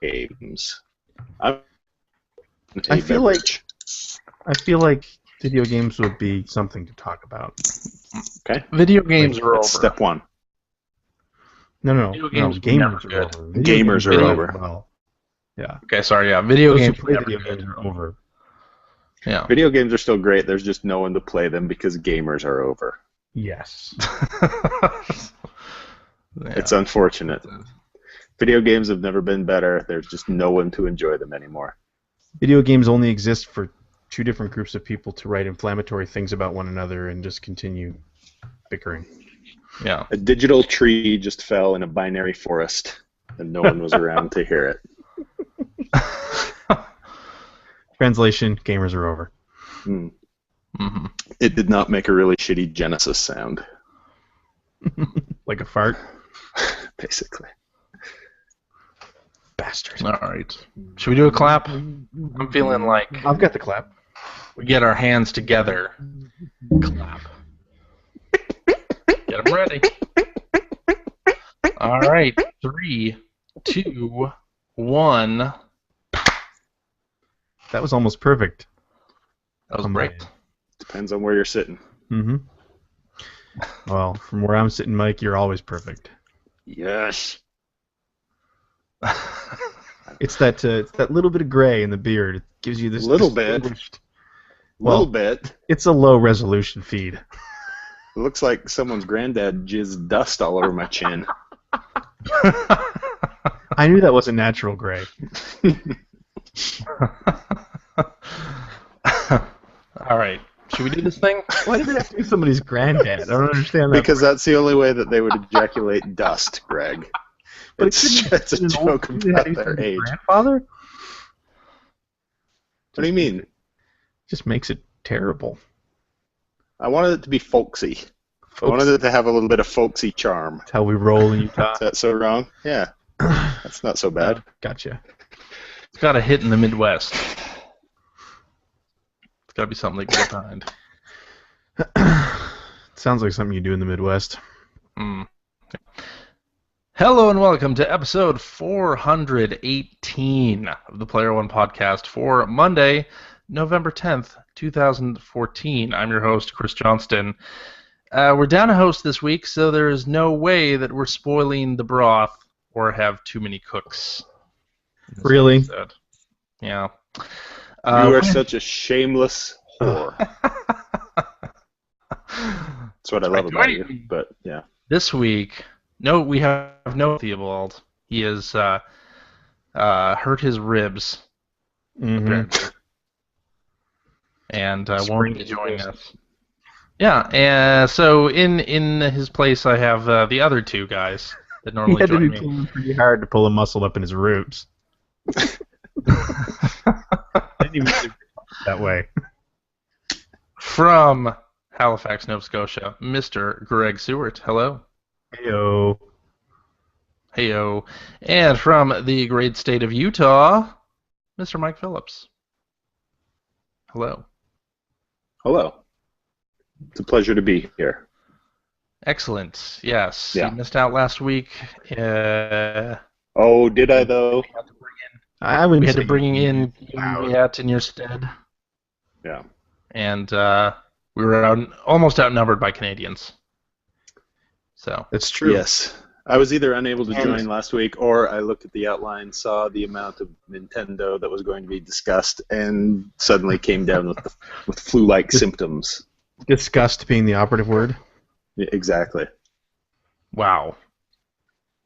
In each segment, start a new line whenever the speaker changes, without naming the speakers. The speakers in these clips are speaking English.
games. I'm
I feel like video games would be something to talk about.
Okay.
Video games are
That's
over.
step one.
No.
Video games were
Gamers
never
are
good.
over.
Gamers are over.
Well, yeah.
Okay, sorry, yeah. Video
Those who
games
play
were never
video
good.
games are over.
Yeah.
Video games are still great. There's just no one to play them because gamers are over.
Yes.
Yeah.
It's unfortunate. Video games have never been better. There's just no one to enjoy them anymore.
Video games only exist for two different groups of people to write inflammatory things about one another and just continue bickering.
Yeah.
A digital tree just fell in a binary forest, and no one was around to hear it.
Translation, gamers are over.
Mm-hmm.
It did not make a really shitty Genesis sound,
Like a fart.
basically.
Bastard.
All right. Should we do a clap? I'm feeling like
I've got the clap.
we get our hands together. Clap. Get them ready. All right. 3, 2, 1.
That was almost perfect.
That was great.
Depends on where you're sitting.
Mm-hmm. Well, from where I'm sitting, Mike, you're always perfect.
Yes.
It's that little bit of gray in the beard. It gives you this
Little bit.
Well,
Little bit.
It's a low resolution feed.
It looks like someone's granddad jizzed dust all over my chin.
I knew that wasn't natural gray.
All right. Should we do this thing?
Why did it have to be somebody's granddad? I don't understand that.
Because that's the only way that they would ejaculate dust, Greg.
But
It's a joke about their age.
Grandfather?
What do you mean?
Just makes it terrible.
I wanted it to be folksy. I wanted it to have a little bit of folksy charm.
That's how we roll in Utah.
Is that so wrong? Yeah. That's not so bad.
Gotcha.
It's got a hit in the Midwest. It's got to be something to get behind.
Sounds like something you do in the Midwest.
Mm. Hello and welcome to episode 418 of the Player One podcast for Monday, November 10th, 2014. I'm your host, Chris Johnston. We're down a host this week, so there is no way that we're spoiling the broth or have too many cooks.
Really?
Episode. Yeah.
You are such a shameless whore. That's what I love about you, but yeah.
This week, we have no Theobald. He has hurt his ribs, apparently. And won't be joining us. Yeah, and so in his place I have the other two guys that normally join me.
He had to be pulling pretty hard to pull a muscle up in his roots. I didn't even think that way.
From Halifax, Nova Scotia, Mr. Greg Seward. Hello.
Heyo.
Heyo. And from the great state of Utah, Mr. Mike Phillips. Hello.
Hello. It's a pleasure to be here.
Excellent. Yes.
Yeah.
You missed out last week.
Oh, did I though?
We
had to bring in Yet in your stead.
Yeah.
And we were almost outnumbered by Canadians. So
That's true.
Yes. I was either unable to join last week, or I looked at the outline, saw the amount of Nintendo that was going to be discussed, and suddenly came down with flu-like symptoms.
Disgust being the operative word.
Yeah, exactly.
Wow.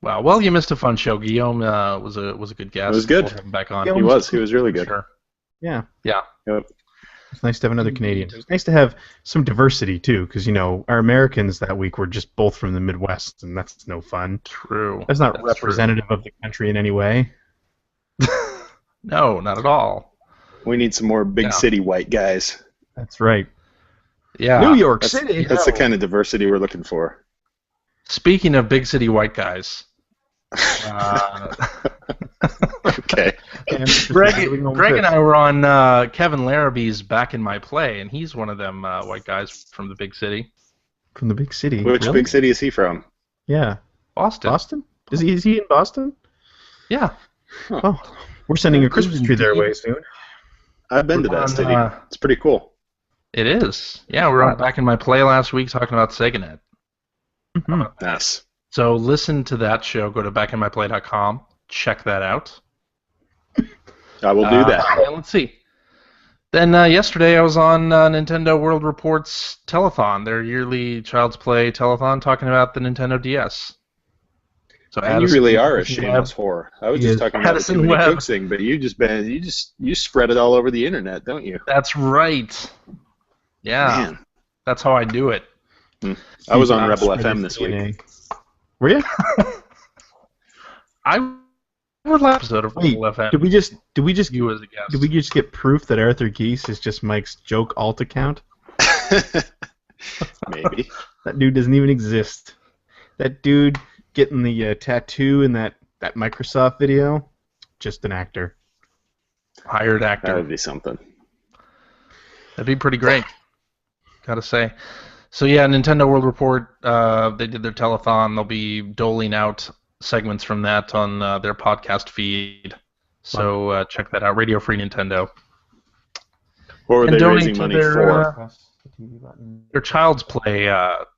Well, you missed a fun show. Guillaume was a good guest.
It was good.
We'll have him back on.
He was really good.
Sure.
Yeah.
Yeah.
Yep.
It's nice to have another Canadian. It's nice to have some diversity, too, because, our Americans that week were just both from the Midwest, and that's no fun.
True.
That's not representative of the country in any way.
No, not at all.
We need some more big city white guys.
That's right.
Yeah.
New York City.
That's the kind of diversity we're looking for.
Speaking of big city white guys.
Okay.
Greg and I were on Kevin Laraby's Back in My Play, and he's one of them white guys from the big city.
From the big city.
Which
really?
big city is he from?
Yeah.
Boston.
Boston? Is he in Boston?
Yeah.
Huh.
Oh, we're sending a Christmas tree their way soon.
I've been to that city. It's pretty cool.
It is. Yeah, we were on Back in My Play last week talking about SegaNet.
Mm-hmm.
Nice.
So listen to that show. Go to backinmyplay.com. Check that out.
I will do that.
And let's see. Then yesterday I was on Nintendo World Report's telethon, their yearly Child's Play telethon, talking about the Nintendo DS. So
And you really are a shameless whore. I was just talking about the
Addison
Too Many
Webb.
Cooks thing, but you spread it all over the internet, don't you?
That's right. Yeah,
Man.
that's how I do it.
I was on Rebel FM this week.
Were you?
I was last episode of Rebel FM.
Did we just
You as a guest.
Did we just get proof that Arthur Geese is just Mike's joke alt account?
Maybe.
That dude doesn't even exist. That dude getting the tattoo in that Microsoft video, just an actor.
Hired
That
actor.
would be something.
That'd be pretty great. Gotta say. So yeah, Nintendo World Report, they did their telethon. They'll be doling out segments from that on their podcast feed. So check that out. Radio Free Nintendo.
What were
And
they
donate
raising
to
money
their,
for?
Their Child's Play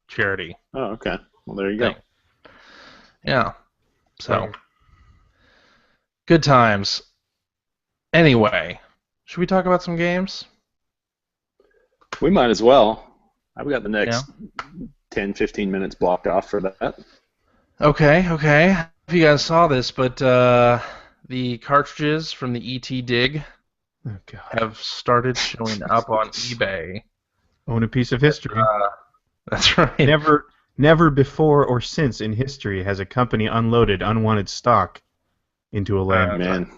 charity.
Oh, okay. Well, there you go.
Thing. Yeah. So good times. Anyway, should we talk about some games?
We might as well. I've got the next 10, 15 minutes blocked off for that.
Okay. If you guys saw this, but the cartridges from the ET Dig have started showing up on eBay.
Own a piece of history.
That's right.
Never before or since in history has a company unloaded unwanted stock into a land.
Man.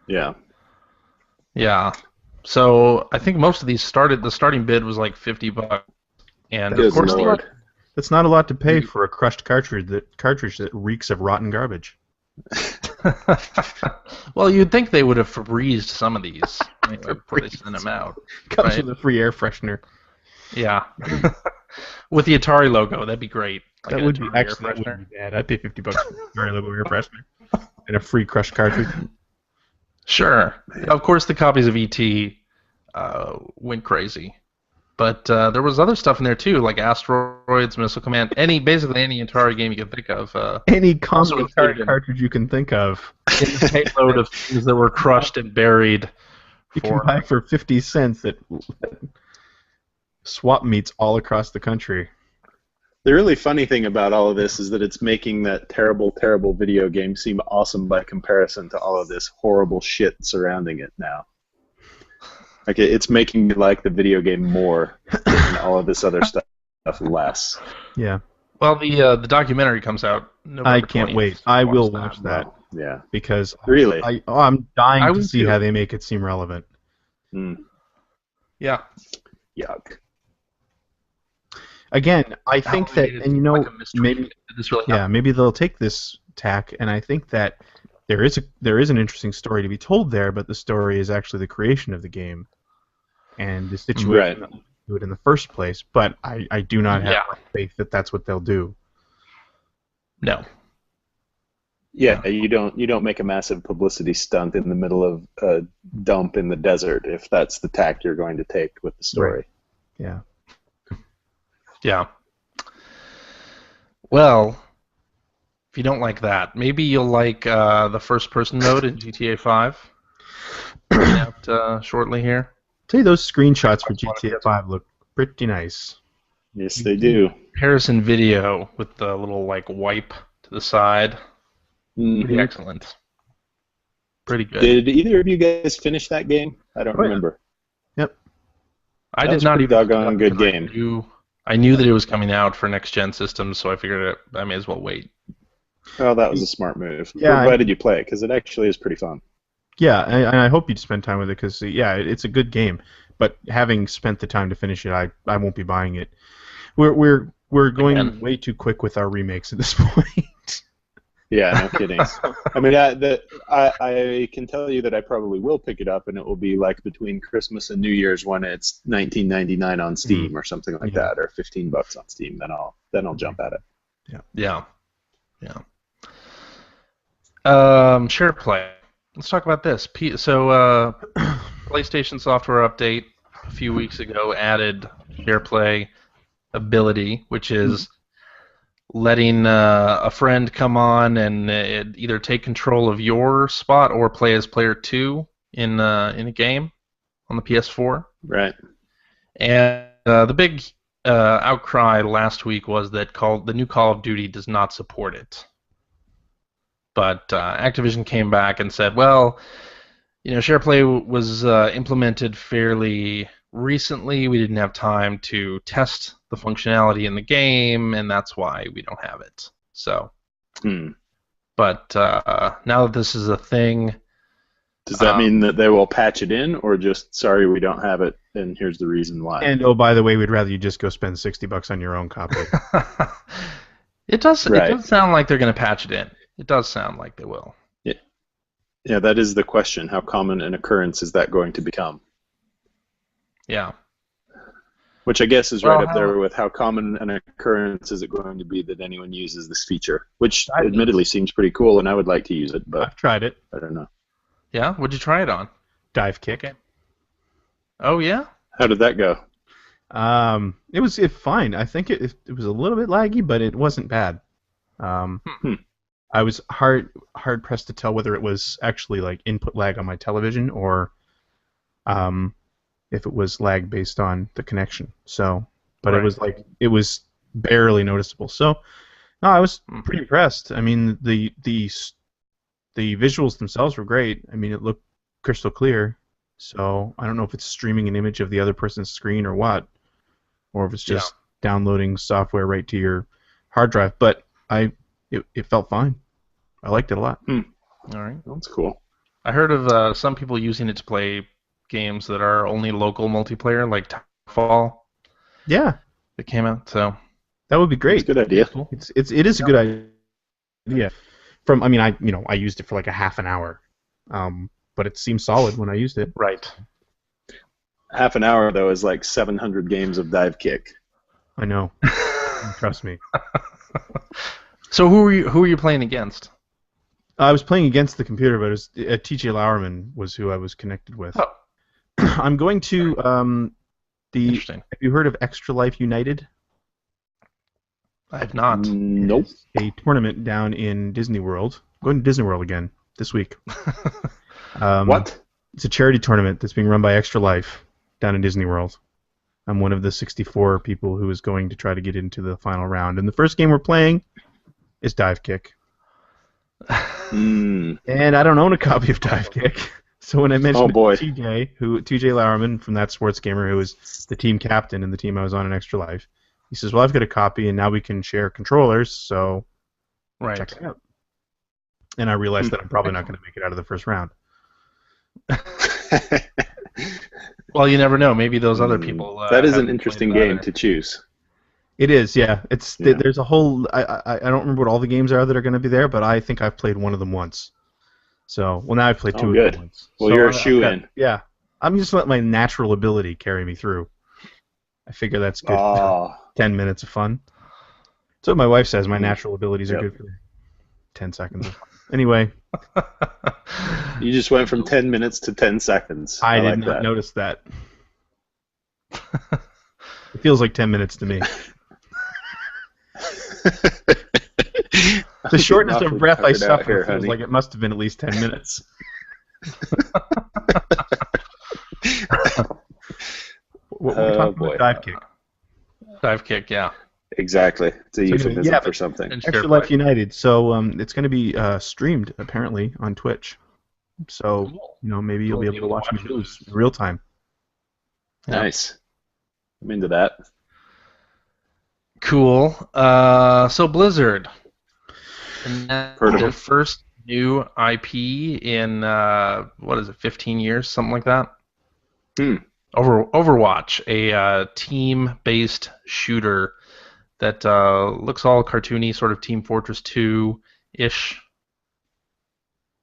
Yeah.
Yeah. So I think most of these the starting bid was like $50. And
Good
of course
Lord.
That's not a lot to pay for a crushed cartridge that reeks of rotten garbage.
well, you'd think they would have Febrezed some of these anyway before they send them out.
Comes
right?
with a free air freshener.
Yeah. With the Atari logo, that'd be great. Like
That
an
would be
Atari air
actually that
freshener.
wouldn't be bad. I'd pay $50 for a very little air freshener and a free crushed cartridge.
Sure. Of course, the copies of ET went crazy. But there was other stuff in there too, like Asteroids, Missile Command, basically any Atari game you can think of.
Any common
included
Atari
in-
cartridge you can think of.
In the payload of things that were crushed and buried.
You can buy for 50 cents at swap meets all across the country.
The really funny thing about all of this is that it's making that terrible, terrible video game seem awesome by comparison to all of this horrible shit surrounding it now. Like it's making me like the video game more and all of this other stuff less.
Yeah.
Well, the documentary comes out November
I can't
20th.
wait. I will watch that
Well, yeah.
because
Really?
I'm dying
I
to
would
see
too.
how they make it seem relevant.
Yeah.
Yuck.
Again, I think that, and you know,
like a mystery.
maybe
Did this really happen?
maybe they'll take this tack, and I think that there is an interesting story to be told there, but the story is actually the creation of the game and the situation that do it in the first place. But I do not have faith that that's what they'll do.
No.
Yeah, you don't make a massive publicity stunt in the middle of a dump in the desert if that's the tack you're going to take with the story.
Right. Yeah.
Yeah. Well, if you don't like that, maybe you'll like the first-person mode in GTA 5. Coming out shortly here.
Tell you those screenshots for GTA 5 look pretty nice.
Yes, they do.
Comparison video with the little wipe to the side. Pretty excellent. Pretty good.
Did either of you guys finish that game? I don't remember.
Yep.
I
That
did
was
not
pretty
even
doggone good game.
I knew that it was coming out for next-gen systems, so I figured I may as well wait.
Well, that was a smart move.
Yeah,
Why did you play it? Because it actually is pretty fun.
Yeah, and I hope you'd spend time with it because, it's a good game. But having spent the time to finish it, I won't be buying it. We're going way too quick with our remakes at this point.
Yeah, no kidding. I mean, I can tell you that I probably will pick it up, and it will be like between Christmas and New Year's when it's $19.99 on Steam or something like that, or $15 on Steam. Then I'll jump at it.
Yeah. Share play. let's talk about this. PlayStation software update a few weeks ago added SharePlay ability, which is letting a friend come on and either take control of your spot or play as player 2 in a game on the PS4.
Right.
And the big outcry last week was that the new Call of Duty does not support it. But Activision came back and said, well, SharePlay was implemented fairly recently. We didn't have time to test the functionality in the game, and that's why we don't have it. So, but now that this is a thing,
does that mean that they will patch it in, or just sorry we don't have it, and here's the reason why?
And oh, by the way, we'd rather you just go spend $60 on your own copy.
It does sound like they're going to patch it in. It does sound like they will.
Yeah, that is the question. How common an occurrence is that going to become?
Yeah.
Which I guess is right up there with how common an occurrence is it going to be that anyone uses this feature, which admittedly seems pretty cool, and I would like to use it, but
I've tried it.
I don't know.
Yeah? What'd you try it on?
Divekick.
Oh, yeah?
How did that go?
It was fine. I think it was a little bit laggy, but it wasn't bad. I was hard pressed to tell whether it was actually like input lag on my television or if it was lag based on the connection. So, but it was barely noticeable. So, no, I was pretty impressed. I mean, the visuals themselves were great. I mean, it looked crystal clear. So I don't know if it's streaming an image of the other person's screen or what, or if it's just downloading software right to your hard drive. But it felt fine. I liked it a lot.
All right.
That's cool.
I heard of some people using it to play games that are only local multiplayer, like Titanfall.
Yeah.
That came out, so
that would be great.
It's a good idea.
It is a good idea. I used it for like a half an hour, but it seemed solid when I used it.
Right.
Half an hour though is like 700 games of Divekick.
I know. Trust me.
So who are you playing against?
I was playing against the computer, but it was TJ Lowerman was who I was connected with.
Oh.
I'm going to
Interesting.
Have you heard of Extra Life United?
I have not.
Nope.
It's a tournament down in Disney World. I'm going to Disney World again this week.
What?
It's a charity tournament that's being run by Extra Life down in Disney World. I'm one of the 64 people who is going to try to get into the final round. And the first game we're playing is Divekick. And I don't own a copy of Divekick. So when I mentioned TJ Lowerman from That Sports Gamer, who was the team captain in the team I was on in Extra Life, he says, well, I've got a copy, and now we can share controllers, so check it out. And I realized that I'm probably not going to make it out of the first round.
Well, you never know. Maybe those other people...
that is an interesting game to choose.
It is, yeah. There's a whole... I don't remember what all the games are that are going to be there, but I think I've played one of them once. So, well, now I've played two of them once.
Well, you're a shoo-in.
Yeah. I'm just letting my natural ability carry me through. I figure that's good for 10 minutes of fun. That's what my wife says. My natural abilities are good for 10 seconds of fun. Anyway.
You just went from 10 minutes to 10 seconds.
I did not notice that. It feels like 10 minutes to me. The shortness of breath I suffer feels like it must have been at least 10 minutes. What were we talking about? Divekick.
Divekick, yeah.
Exactly. It's a euphemism for something.
Extra Life United. So it's going to be streamed, apparently, on Twitch. So, maybe you'll be able to watch me lose in real time.
Nice. I'm into that.
Cool. So Blizzard.
Heard of
their
it.
first new IP in, 15 years? Something like that? Overwatch, a team-based shooter that looks all cartoony, sort of Team Fortress 2-ish.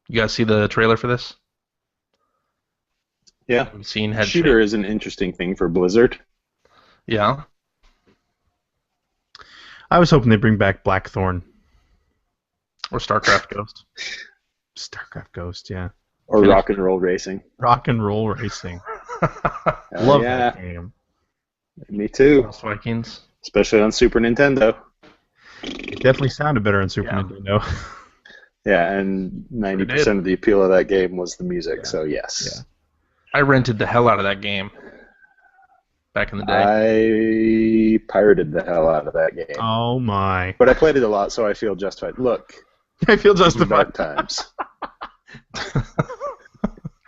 You guys see the trailer for this?
Yeah. Shooter is an interesting thing for Blizzard.
Yeah.
I was hoping they'd bring back Blackthorn.
Or StarCraft Ghost.
StarCraft Ghost, yeah.
Or Rock and Roll Racing.
Rock and Roll Racing. Love that game.
Me too.
Lost Vikings.
Especially on Super Nintendo.
It definitely sounded better on Super Nintendo.
Yeah, and 90% of the appeal of that game was the music, so yes.
Yeah.
I rented the hell out of that game back in the day.
I pirated the hell out of that game.
Oh my.
But I played it a lot, so I feel justified. Look.
I feel justified.
Dark times.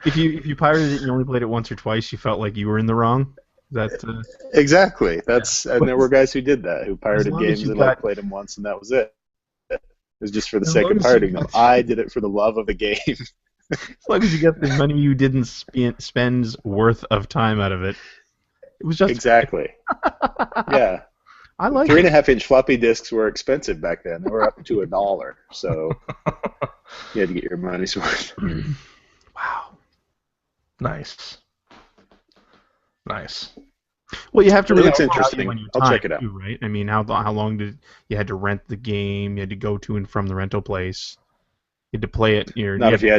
If you pirated it and you only played it once or twice, you felt like you were in the wrong?
Exactly. And there were guys who did that, who pirated games and played them once, and that was it. It was just for the sake of pirating them. I did it for the love of the game.
As long as you get the money you didn't spend's worth of time out of it. It was just
exactly. Yeah.
I like
3.5-inch floppy disks were expensive back then. They were up to $1, so you had to get your money's worth.
Wow. Nice.
Well, you have to
It
really
looks interesting. I'll check it out.
Too, right? I mean, how long did you had to rent the game? You had to go to and from the rental place. You had to play it.
Not if you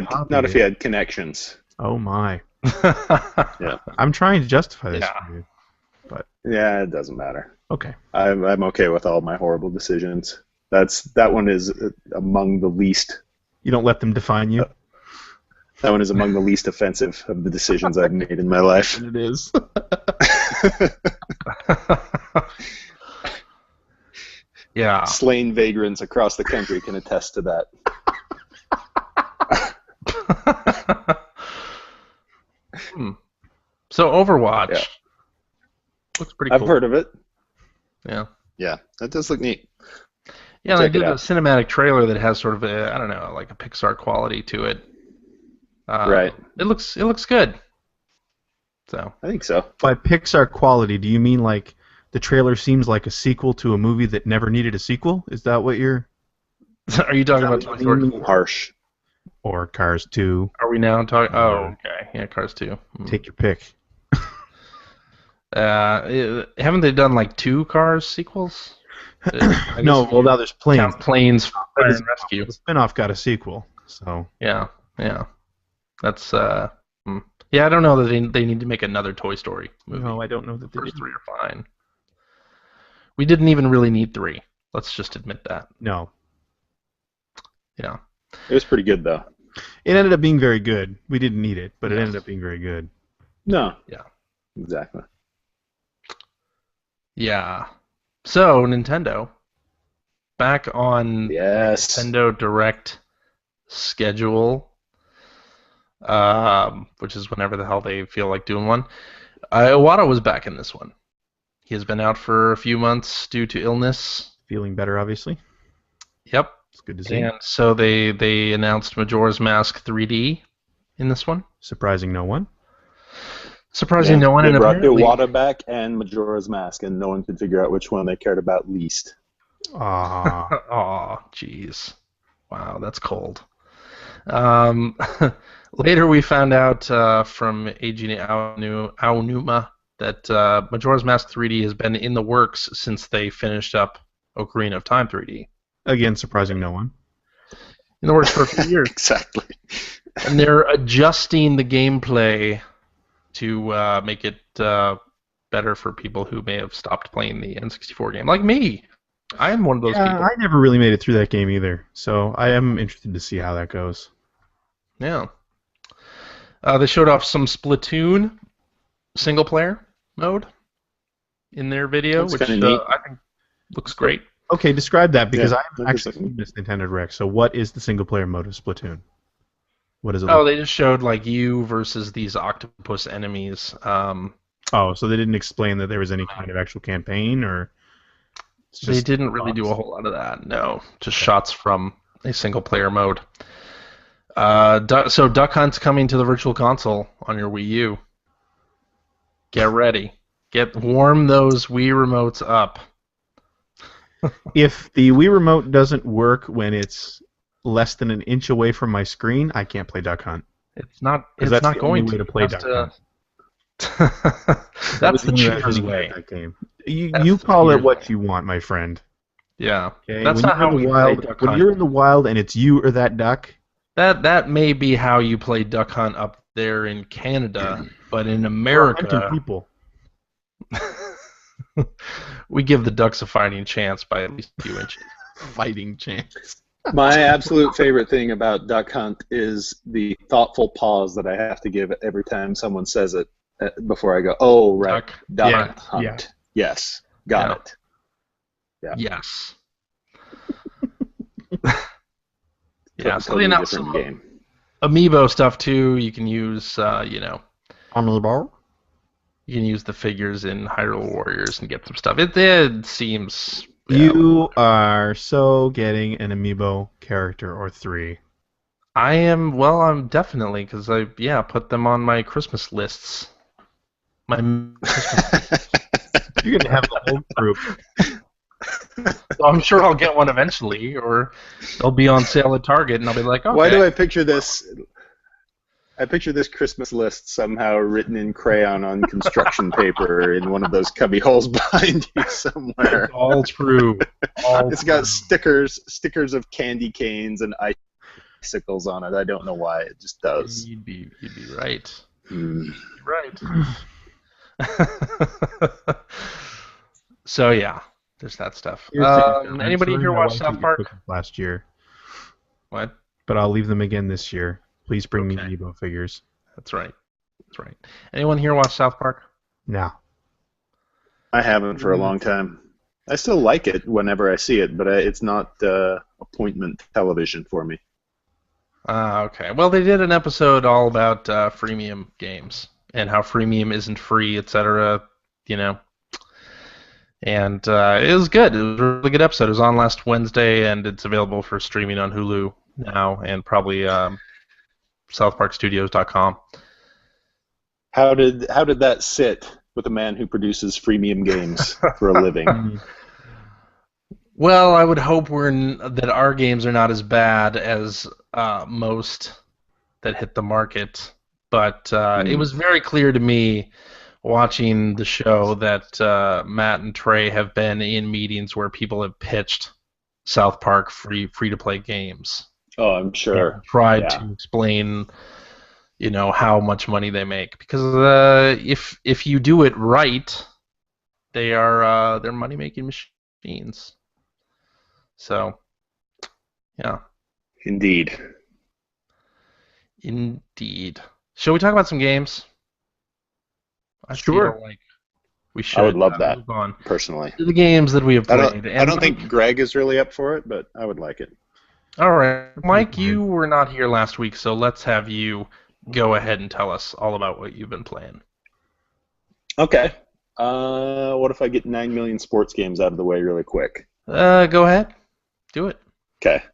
had connections.
Oh my.
Yeah.
I'm trying to justify this for you, but
yeah, it doesn't matter.
Okay.
I'm okay with all my horrible decisions. That one is among the least.
You don't let them define you.
That one is among the least offensive of the decisions I've made in my life.
And it is.
Yeah.
Slain vagrants across the country can attest to that.
So Overwatch looks pretty cool.
I've heard of it.
Yeah.
Yeah, that does look neat.
Yeah, they did a cinematic trailer that has sort of a, I don't know, like a Pixar quality to it.
Right.
It looks good. So
I think so.
By Pixar quality, do you mean like the trailer seems like a sequel to a movie that never needed a sequel? Is that what you're...
Are you talking about Toy Story?
Harsh.
Or Cars 2.
Are we now talking... Oh, okay. Yeah, Cars 2.
Take your pick.
Haven't they done like 2 Cars sequels?
No, well now there's Planes.
Planes, Fire and Rescue.
The spinoff got a sequel, so...
Yeah. That's, yeah, I don't know that they need to make another Toy Story movie.
No, I don't know that
the first 3 are fine. We didn't even really need 3. Let's just admit that.
No.
Yeah.
It was pretty good, though.
It ended up being very good. We didn't need it, but it ended up being very good.
No.
Yeah.
Exactly.
Yeah. So, Nintendo. Back on Nintendo Direct schedule, which is whenever the hell they feel like doing one. Iwata was back in this one. He has been out for a few months due to illness.
Feeling better, obviously.
Yep.
It's good to see.
And so they announced Majora's Mask 3D in this one.
Surprising no one.
Surprising no one.
They
and
brought
apparently
Iwata back and Majora's Mask, and no one could figure out which one they cared about least.
Aw, jeez. Wow, that's cold. Later we found out from Eiji Aonuma that Majora's Mask 3D has been in the works since they finished up Ocarina of Time 3D.
Again, surprising no one.
In the works for a few years.
Exactly.
And they're adjusting the gameplay to make it better for people who may have stopped playing the N64 game. Like me. I am one of those people.
I never really made it through that game either, so I am interested to see how that goes.
Yeah. They showed off some Splatoon single-player mode in their video, which I think looks great.
Okay, describe that, because I haven't actually seen this Nintendo Direct. So what is the single-player mode of Splatoon? What is it?
Oh, they just showed like you versus these octopus enemies.
So they didn't explain that there was any kind of actual campaign, or...
They didn't really do a whole lot of that, no. Just shots from a single-player mode. So Duck Hunt's coming to the Virtual Console on your Wii U. Get ready. Warm those Wii remotes up.
If the Wii remote doesn't work when it's less than an inch away from my screen, I can't play Duck Hunt.
It's not
the
going
way to play Duck Hunt.
That's the cheater's way.
That game. You call it what you want, my friend.
Yeah.
Okay?
That's not how we play Duck Hunt.
When you're in the wild and it's you or that duck,
That may be how you play Duck Hunt up there in Canada, but in
We're hunting
America,
people.
we give the ducks a fighting chance by at least a few inches.
Fighting chance.
My absolute favorite thing about Duck Hunt is the thoughtful pause that I have to give every time someone says it before I go, oh, right, Duck
Yeah.
Hunt.
Yeah.
Yes, got it. Yeah.
Yes. Yeah, so
Totally
they announced
different
some
game.
amiibo stuff too. You can use,
Amiibo?
you can use the figures in Hyrule Warriors and get some stuff. It seems.
You are so getting an amiibo character or 3.
I am. Well, I'm definitely because I put them on my Christmas lists. My Christmas.
You're gonna have the whole group.
So I'm sure I'll get one eventually, or they'll be on sale at Target, and I'll be like, okay.
Why do I picture this? I picture this Christmas list somehow written in crayon on construction paper in one of those cubby holes behind you somewhere.
It's all true.
It's got stickers of candy canes and icicles on it. I don't know why. It just does.
You'd be right.
Mm.
Right. So yeah, there's that stuff. Anybody here watch South Park?
Last year.
What?
But I'll leave them again this year. Please bring me
Okay.
amiibo figures.
That's right. Anyone here watch South Park?
No.
I haven't for a long time. I still like it whenever I see it, but it's not appointment television for me.
Okay. Well, they did an episode all about freemium games and how freemium isn't free, etc. And it was good. It was a really good episode. It was on last Wednesday, and it's available for streaming on Hulu now, and probably SouthParkStudios.com.
How did that sit with a man who produces freemium games for a living?
Well, I would hope that our games are not as bad as most that hit the market, but it was very clear to me watching the show that Matt and Trey have been in meetings where people have pitched South Park free to play games.
Oh, I'm sure.
And tried to explain, how much money they make, because if you do it right, they're money making machines. So, yeah.
Indeed.
Shall we talk about some games? I
Sure.
feel like we should.
I would love that,
move on
personally.
to the games that we have played.
I don't think Greg is really up for it, but I would like it.
All right, Mike, you were not here last week, so let's have you go ahead and tell us all about what you've been playing.
Okay. What if I get 9 million sports games out of the way really quick?
Go ahead. Do it.
Okay.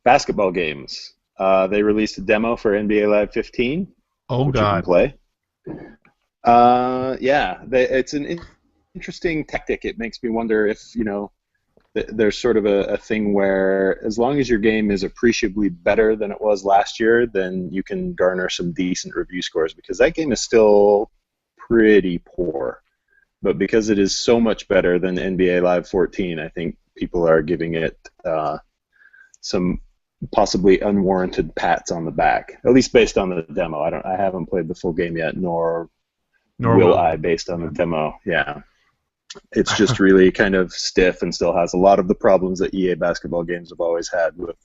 Basketball games. They released a demo for NBA Live 15.
Oh,
which
God.
You can play. It's an interesting tactic. It makes me wonder if, there's sort of a thing where as long as your game is appreciably better than it was last year, then you can garner some decent review scores, because that game is still pretty poor. But because it is so much better than NBA Live 14, I think people are giving it some possibly unwarranted pats on the back, at least based on the demo. I haven't played the full game yet, nor will I, based on the demo. Yeah. It's just really kind of stiff and still has a lot of the problems that EA basketball games have always had, with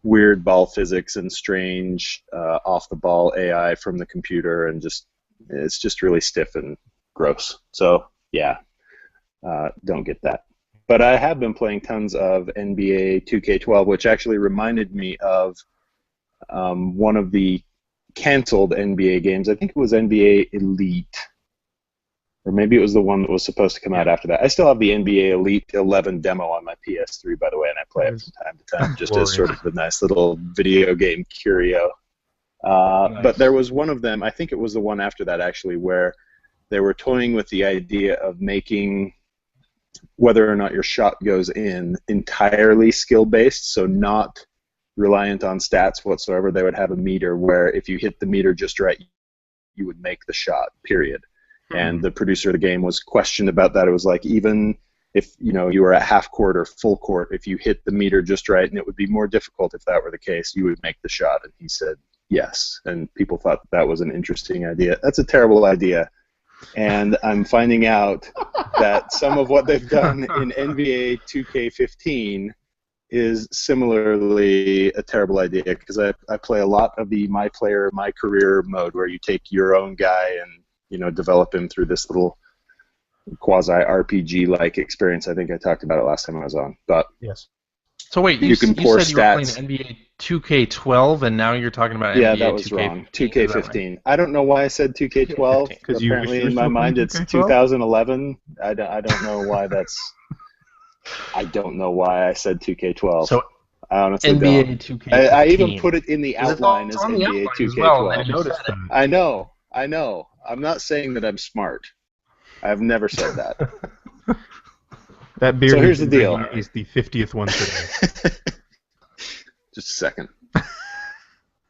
weird ball physics and strange off-the-ball AI from the computer, and it's just really stiff and gross. So, yeah, don't get that. But I have been playing tons of NBA 2K12, which actually reminded me of one of the canceled NBA games. I think it was NBA Elite. Or maybe it was the one that was supposed to come out after that. I still have the NBA Elite 11 demo on my PS3, by the way, and I play it from time to time, just as sort of a nice little video game curio. Nice. But there was one of them, I think it was the one after that, actually, where they were toying with the idea of making whether or not your shot goes in entirely skill-based, so not reliant on stats whatsoever. They would have a meter where if you hit the meter just right, you would make the shot, period. And the producer of the game was questioned about that. It was like, even if you were at half court or full court, if you hit the meter just right, and it would be more difficult if that were the case, you would make the shot. And he said yes, and people thought that was an interesting idea. That's a terrible idea, and I'm finding out that some of what they've done in NBA 2K15 is similarly a terrible idea, because I play a lot of the my player, my career mode, where you take your own guy and develop him through this little quasi RPG like experience. I think I talked about it last time I was on. But
yes.
So wait, you said you were playing NBA 2K12 and now you're talking about NBA 2K15.
Yeah, that was wrong. 2K15. Right? I don't know why I said 2K12. Because apparently in my mind it's 2011. I don't know why that's. I don't know why I said 2K12.
So
I honestly
NBA
don't.
2K15.
I even put it in the outline as NBA 2K12.
Well, I noticed that.
I know. I'm not saying that I'm smart. I've never said that.
That beer.
So here's the deal.
Is the 50th one today.
Just a second.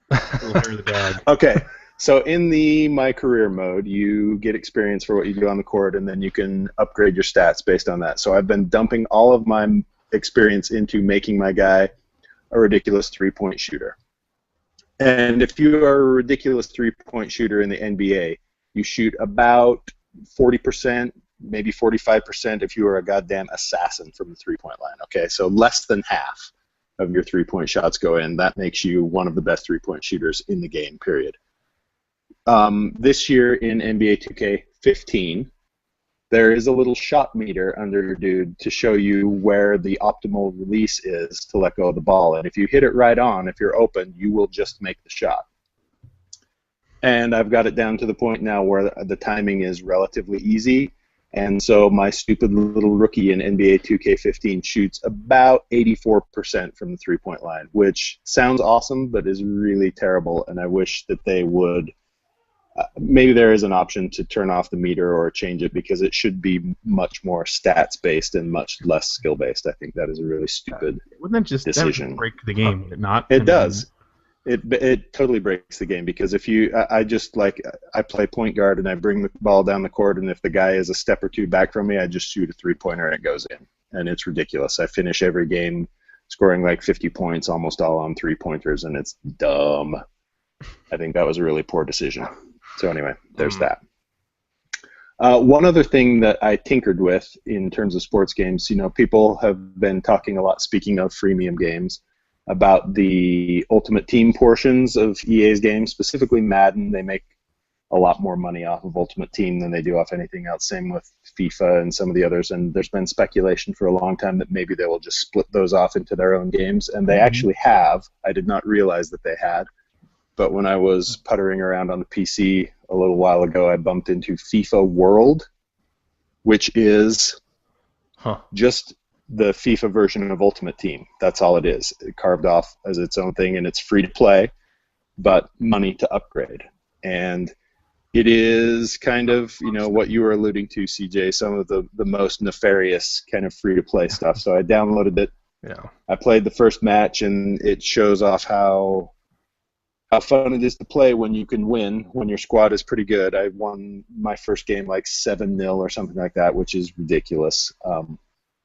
The dog.
Okay. So in the My Career mode, you get experience for what you do on the court, and then you can upgrade your stats based on that. So I've been dumping all of my experience into making my guy a ridiculous three-point shooter. And if you are a ridiculous three-point shooter in the NBA, you shoot about 40%, maybe 45% if you are a goddamn assassin from the three-point line. Okay, so less than half of your three-point shots go in. That makes you one of the best three-point shooters in the game, period. This year in NBA 2K15, there is a little shot meter under your dude to show you where the optimal release is to let go of the ball. And if you hit it right on, if you're open, you will just make the shot. And I've got it down to the point now where the timing is relatively easy. And so my stupid little rookie in NBA 2K15 shoots about 84% from the three-point line, which sounds awesome, but is really terrible. And I wish that they would... maybe there is an option to turn off the meter or change it, because it should be much more stats-based and much less skill-based. I think that is a really stupid
Wouldn't that just
decision.
break the game, would it not?
It does. It totally breaks the game, because if I play point guard and I bring the ball down the court, and if the guy is a step or two back from me, I just shoot a three-pointer and it goes in. And it's ridiculous. I finish every game scoring like 50 points, almost all on three-pointers, and it's dumb. I think that was a really poor decision. So anyway, there's that. One other thing that I tinkered with in terms of sports games, people have been talking a lot, speaking of freemium games, about the Ultimate Team portions of EA's games, specifically Madden. They make a lot more money off of Ultimate Team than they do off anything else. Same with FIFA and some of the others. And there's been speculation for a long time that maybe they will just split those off into their own games. And they actually have. I did not realize that they had. But when I was puttering around on the PC a little while ago, I bumped into FIFA World, which is just the FIFA version of Ultimate Team. That's all it is. It carved off as its own thing, and it's free to play, but money to upgrade. And it is kind of, what you were alluding to, CJ, some of the most nefarious kind of free-to-play stuff. So I downloaded it.
Yeah.
I played the first match, and it shows off how fun it is to play when you can win, when your squad is pretty good. I won my first game like 7-0 or something like that, which is ridiculous.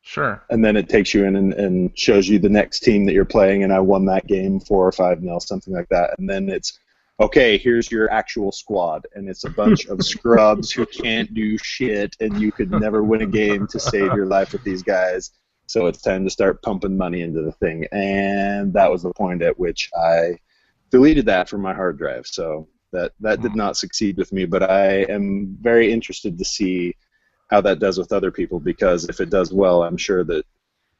Sure.
And then it takes you in and shows you the next team that you're playing, and I won that game 4 or 5-0, something like that. And then it's, okay, here's your actual squad, and it's a bunch of scrubs who can't do shit, and you could never win a game to save your life with these guys. So it's time to start pumping money into the thing. And that was the point at which I deleted that from my hard drive. So that did not succeed with me, but I am very interested to see how that does with other people, because if it does well, I'm sure that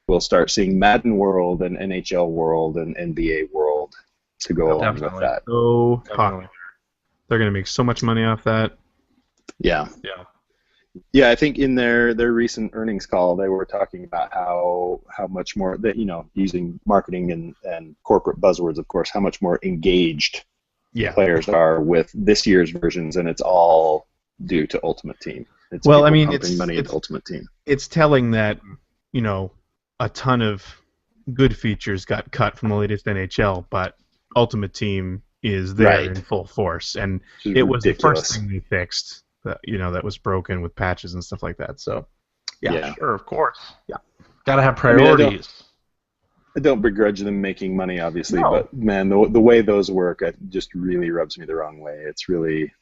we'll start seeing Madden World and NHL World and NBA World to go along with that.
So popular. They're going to make so much money off that.
Yeah. Yeah, I think in their recent earnings call, they were talking about how much more, that using marketing and corporate buzzwords, of course, how much more engaged players are with this year's versions, and it's all due to Ultimate Team. It's pumping money into Ultimate Team.
It's telling that a ton of good features got cut from the latest NHL, but Ultimate Team is there in full force, and it was the first thing they fixed. That was broken with patches and stuff like that. So
Yeah.
Sure, of course.
Yeah.
Got to have
I mean,
priorities.
I don't begrudge them making money, obviously,
No.
but man, the way those work, it just really rubs me the wrong way. It's really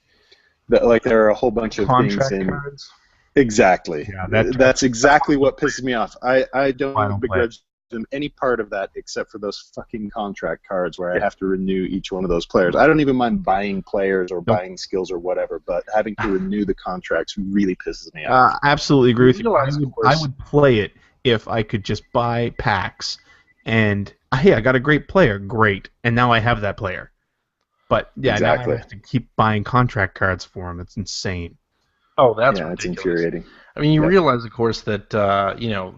like there are a whole bunch of
Contract
things in.
cards.
Exactly.
Yeah,
That's exactly what pisses me off. I
I
don't
don't
begrudge them any part of that except for those fucking contract cards where I have to renew each one of those players. I don't even mind buying players or buying skills or whatever, but having to renew the contracts really pisses me off.
Absolutely agree with you.
Realize, of
I
course-
would play it if I could just buy packs and hey, I got a great player, great, and now I have that player. But yeah,
Exactly.
now I have to keep buying contract cards for him. It's insane.
Oh, that's
Yeah, it's
ridiculous.
infuriating.
I mean, you
Yep.
realize, of course, that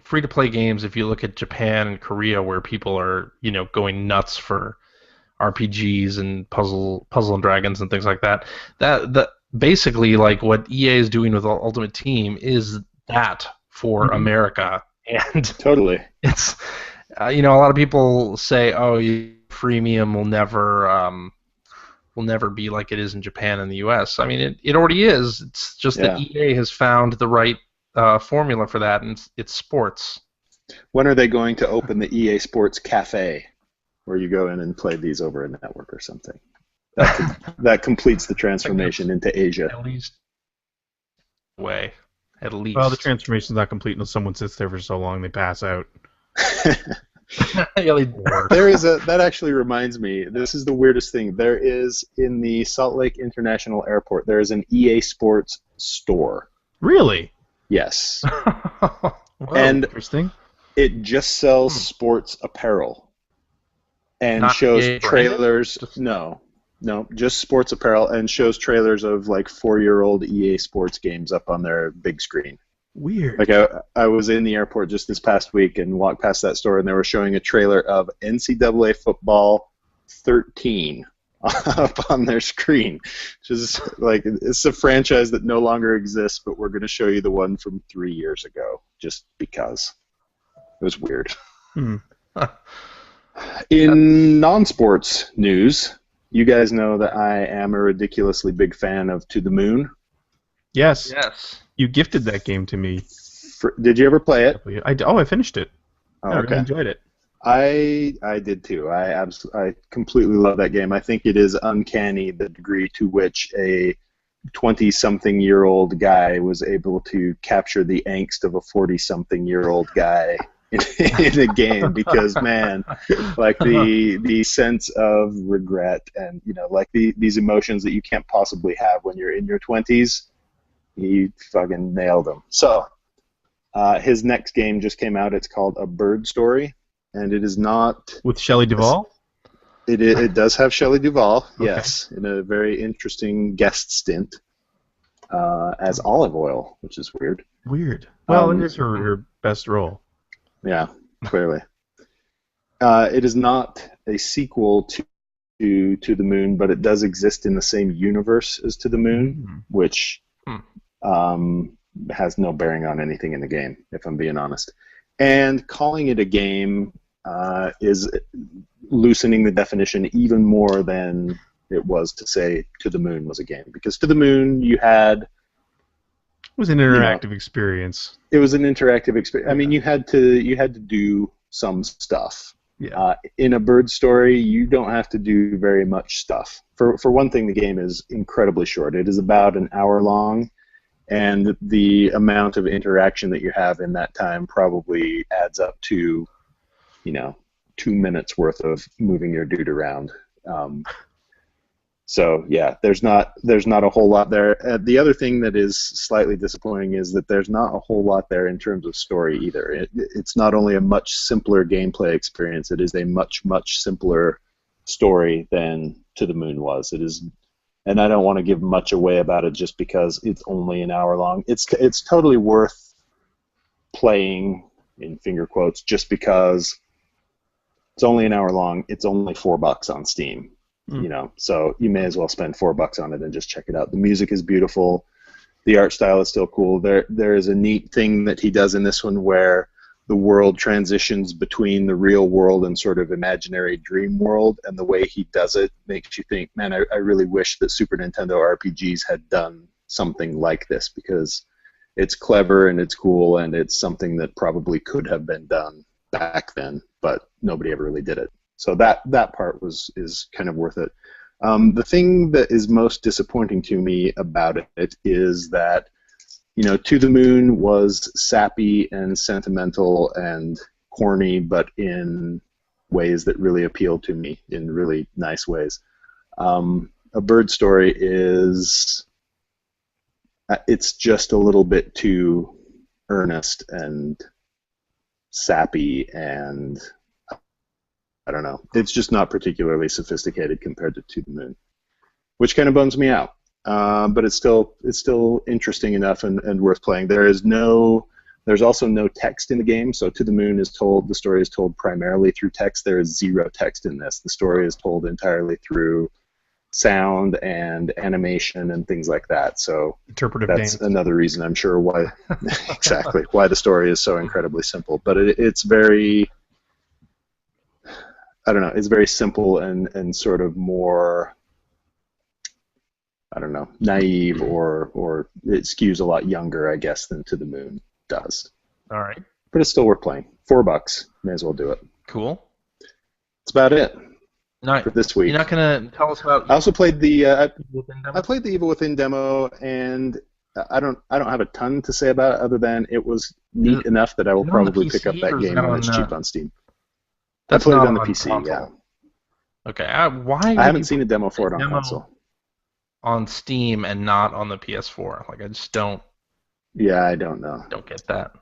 free-to-play games. If you look at Japan and Korea, where people are going nuts for RPGs and Puzzle and Dragons and things like that, that basically like what EA is doing with Ultimate Team is that for
Mhm.
America, and
Totally.
it's a lot of people say, oh, freemium will never be like it is in Japan and the US. I mean, it already is. It's just that EA has found the right formula for that, and it's sports.
When are they going to open the EA Sports Cafe where you go in and play these over a network or something? That completes the transformation into Asia.
At least way. At least.
Well, the transformation's not complete until someone sits there for so long they pass out.
There is that actually reminds me, this is the weirdest thing. There is in the Salt Lake International Airport, there is an EA Sports store.
Really?
Yes.
Whoa,
And
interesting.
it just sells sports apparel and
Not
shows
EA
trailers.
branded?
No, just sports apparel and shows trailers of like 4-year-old EA Sports games up on their big screen.
Weird.
Like I was in the airport just this past week and walked past that store and they were showing a trailer of NCAA Football 13 up on their screen. Which is like, it's a franchise that no longer exists, but we're going to show you the one from 3 years ago just because. It was weird.
Hmm.
In non-sports news, you guys know that I am a ridiculously big fan of To the Moon.
Yes.
Yes.
You gifted that game to me.
Did you ever play it?
I finished it.
Oh,
I really
okay.
enjoyed it.
I did too. I completely love that game. I think it is uncanny the degree to which a 20-something-year-old guy was able to capture the angst of a 40-something-year-old guy in a game because, man, like the sense of regret and like these emotions that you can't possibly have when you're in your 20s, he fucking nailed them. So his next game just came out. It's called A Bird Story, and it is not
With Shelley Duvall?
It does have Shelley Duvall,
Okay.
yes, in a very interesting guest stint as Olive Oil, which is weird.
Weird. Well,
Um,
it is her best role.
Yeah, clearly. It is not a sequel to the Moon, but it does exist in the same universe as To the Moon, which has no bearing on anything in the game, if I'm being honest. And calling it a game is loosening the definition even more than it was to say To the Moon was a game, because To the Moon you had.
It was an interactive experience.
It was an interactive experience. I mean, you had to do some stuff.
Yeah.
In A Bird Story, you don't have to do very much stuff. For one thing, the game is incredibly short. It is about an hour long, and the amount of interaction that you have in that time probably adds up to, 2 minutes worth of moving your dude around. So yeah, there's not a whole lot there. The other thing that is slightly disappointing is that there's not a whole lot there in terms of story either. It's not only a much simpler gameplay experience, it is a much simpler story than To the Moon was. It is, and I don't want to give much away about it just because it's only an hour long. It's totally worth playing, in finger quotes, just because it's only an hour long. It's only $4 on Steam. So you may as well spend $4 on it and just check it out. The music is beautiful. The art style is still cool. There is a neat thing that he does in this one where the world transitions between the real world and sort of imaginary dream world, and the way he does it makes you think, man, I really wish that Super Nintendo RPGs had done something like this, because it's clever and it's cool and it's something that probably could have been done back then, but nobody ever really did it. So that part is kind of worth it. The thing that is most disappointing to me about it is that, To the Moon was sappy and sentimental and corny, but in ways that really appealed to me in really nice ways. A Bird Story it's just a little bit too earnest and sappy, and I don't know. It's just not particularly sophisticated compared to the Moon, which kind of bums me out. But it's still interesting enough and worth playing. There's also no text in the game, so To the Moon the story is told primarily through text. There is zero text in this. The story is told entirely through sound and animation and things like that. So
interpretive
that's
dance.
Another reason I'm sure why exactly why the story is so incredibly simple. But it's very, I don't know, it's very simple and sort of more, I don't know, naive or it skews a lot younger, I guess, than To the Moon does.
All right.
But it's still worth playing. $4, may as well do it.
Cool.
That's about it
Not,
for this week.
You're not gonna tell us about.
I also played the
Evil Within demo?
I played the Evil Within demo, and I don't have a ton to say about it other than it was neat enough that I will
Is it on the
probably pick up
PC,
that
or is
game
that
when it's
on,
cheap on Steam.
That's
I played
not
it on the PC.
console.
Yeah,
Okay. Why?
I haven't seen a demo for it on
demo
console.
on Steam and not on the PS4. Like, I just don't
Yeah, I don't know.
get that.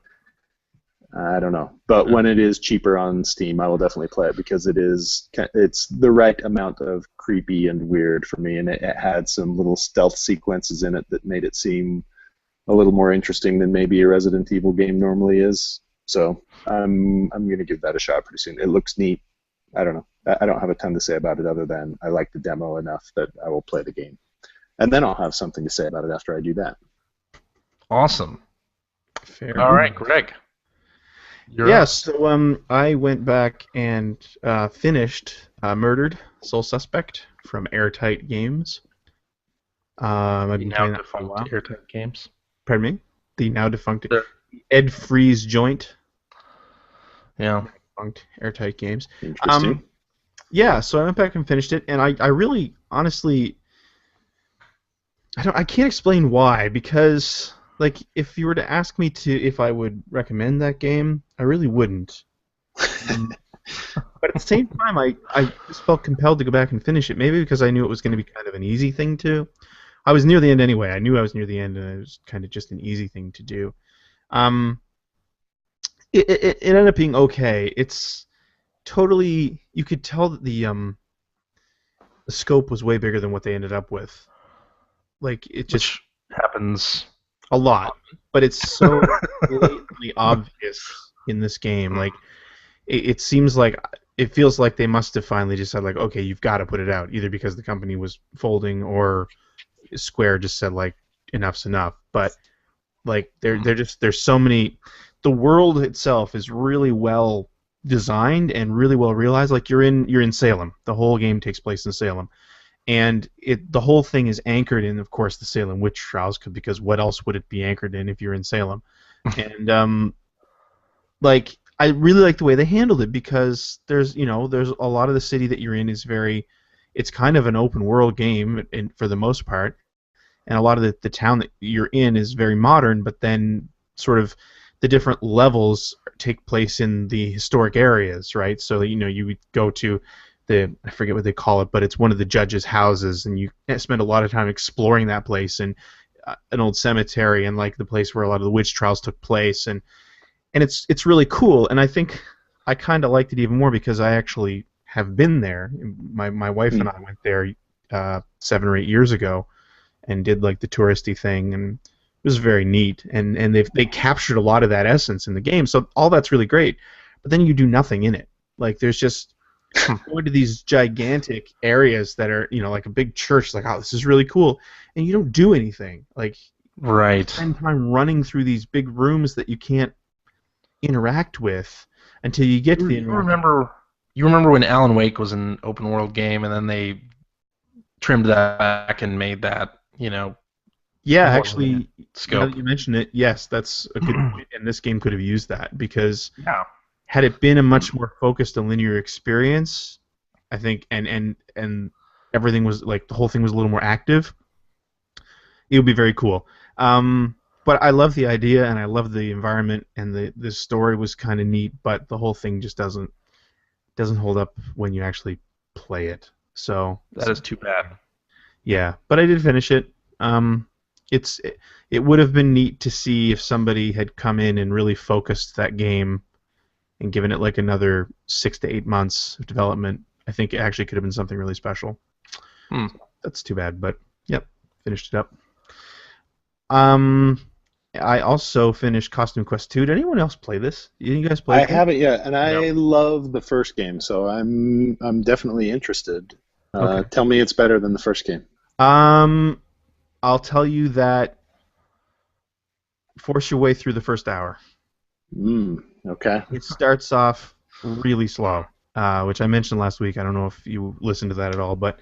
I don't know, but when it is cheaper on Steam, I will definitely play it because it's the right amount of creepy and weird for me, and it had some little stealth sequences in it that made it seem a little more interesting than maybe a Resident Evil game normally is. So I'm gonna give that a shot pretty soon. It looks neat. I don't know. I don't have a ton to say about it other than I like the demo enough that I will play the game, and then I'll have something to say about it after I do that.
Awesome.
Fair.
All right, Greg.
So I went back and finished Murdered Soul Suspect from Airtight Games. I've been playing that for a while.
Airtight Games.
Pardon me? The now defunct
Sure.
Ed Freeze joint.
Yeah.
Defunct Airtight Games.
Interesting.
Yeah, so I went back and finished it, and I really, honestly, I can't explain why, because like if you were to ask me if I would recommend that game, I really wouldn't. But at the same time, I just felt compelled to go back and finish it. Maybe because I knew it was going to be kind of an easy thing to. I was near the end anyway. I knew I was near the end, and it was kind of just an easy thing to do. It ended up being okay. It's totally. You could tell that the scope was way bigger than what they ended up with. Like it just
happens
a lot, but it's so blatantly obvious in this game. Like it seems like it feels like they must have finally just said like, okay, you've got to put it out, either because the company was folding or Square just said like enough's enough. But like there's so many. The world itself is really well designed and really well realized. Like you're in Salem. The whole game takes place in Salem. And the whole thing is anchored in, of course, the Salem witch trials, because what else would it be anchored in if you're in Salem? And like I really like the way they handled it, because there's a lot of the city that you're in is it's kind of an open world game for the most part, and a lot of the town that you're in is very modern, but then sort of the different levels take place in the historic areas, right? So you would go to I forget what they call it, but it's one of the judges' houses, and you spend a lot of time exploring that place, and an old cemetery, and like the place where a lot of the witch trials took place, and it's really cool. And I think I kind of liked it even more because I actually have been there. My wife and I went there 7 or 8 years ago, and did like the touristy thing, and it was very neat. And they captured a lot of that essence in the game, so all that's really great. But then you do nothing in it. Like there's just going to these gigantic areas that are, like a big church, like, oh, this is really cool, and you don't do anything. Like,
right.
Spend time running through these big rooms that you can't interact with until you get to the.
You remember when Alan Wake was an open world game, and then they trimmed that back and made that,
Yeah,
More
actually, now
scope.
that you mention it, yes, that's a good point, and this game could have used that because
Yeah.
had it been a much more focused and linear experience, I think, and everything was like the whole thing was a little more active, it would be very cool. But I love the idea and I love the environment and the story was kind of neat, but the whole thing just doesn't hold up when you actually play it. So
That is too bad.
yeah, but I did finish it. It's it would have been neat to see if somebody had come in and really focused that game and given it like another 6 to 8 months of development. I think it actually could have been something really special. That's too bad, but yep, finished it up. I also finished Costume Quest 2. Did anyone else play this? Did you guys play
I
it?
haven't yet, and I
No.
love the first game, so I'm definitely interested.
Okay.
Tell me it's better than the first game.
I'll tell you that force your way through the first hour.
Okay.
It starts off really slow, which I mentioned last week. I don't know if you listened to that at all, but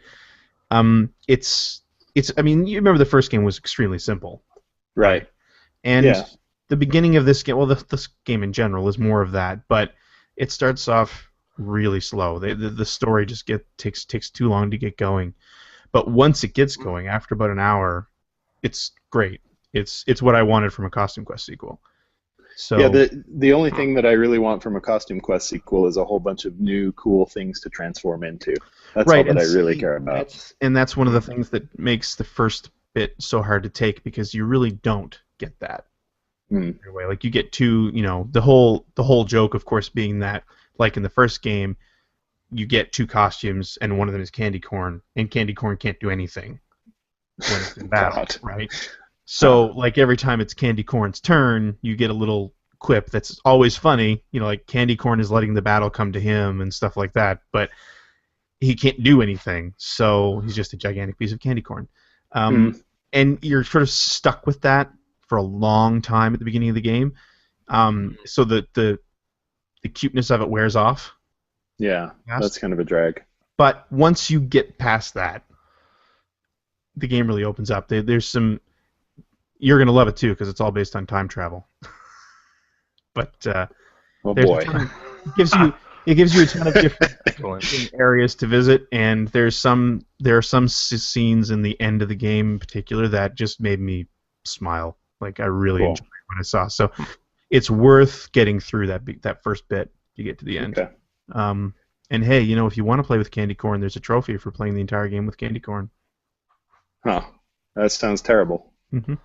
it's. I mean, you remember the first game was extremely simple,
Right.
and
Yeah.
the beginning of this game, well, this game in general is more of that, but it starts off really slow. The story just takes too long to get going, but once it gets going, after about an hour, it's great. It's what I wanted from a Costume Quest sequel. So
Yeah, the only thing that I really want from a Costume Quest sequel is a whole bunch of new cool things to transform into. That's all that I really care about.
That's one of the things that makes the first bit so hard to take because you really don't get that. Anyway, like you get two, the whole joke, of course, being that, like in the first game, you get two costumes and one of them is Candy Corn, and Candy Corn can't do anything when it's in battle, right? So, like every time it's Candy Corn's turn, you get a little quip that's always funny. Like Candy Corn is letting the battle come to him and stuff like that, but he can't do anything, so he's just a gigantic piece of candy corn. And you're sort of stuck with that for a long time at the beginning of the game. So the cuteness of it wears off.
Yeah, that's kind of a drag.
But once you get past that, the game really opens up. There's some... You're going to love it, too, because it's all based on time travel. But
oh, boy.
It gives you a ton of different areas to visit, and there are some scenes in the end of the game in particular that just made me smile. Like I really enjoyed what I saw. So it's worth getting through that first bit to get to the end.
Okay.
And hey, if you want to play with Candy Corn, there's a trophy for playing the entire game with Candy Corn.
Huh. That sounds terrible.
Mm-hmm.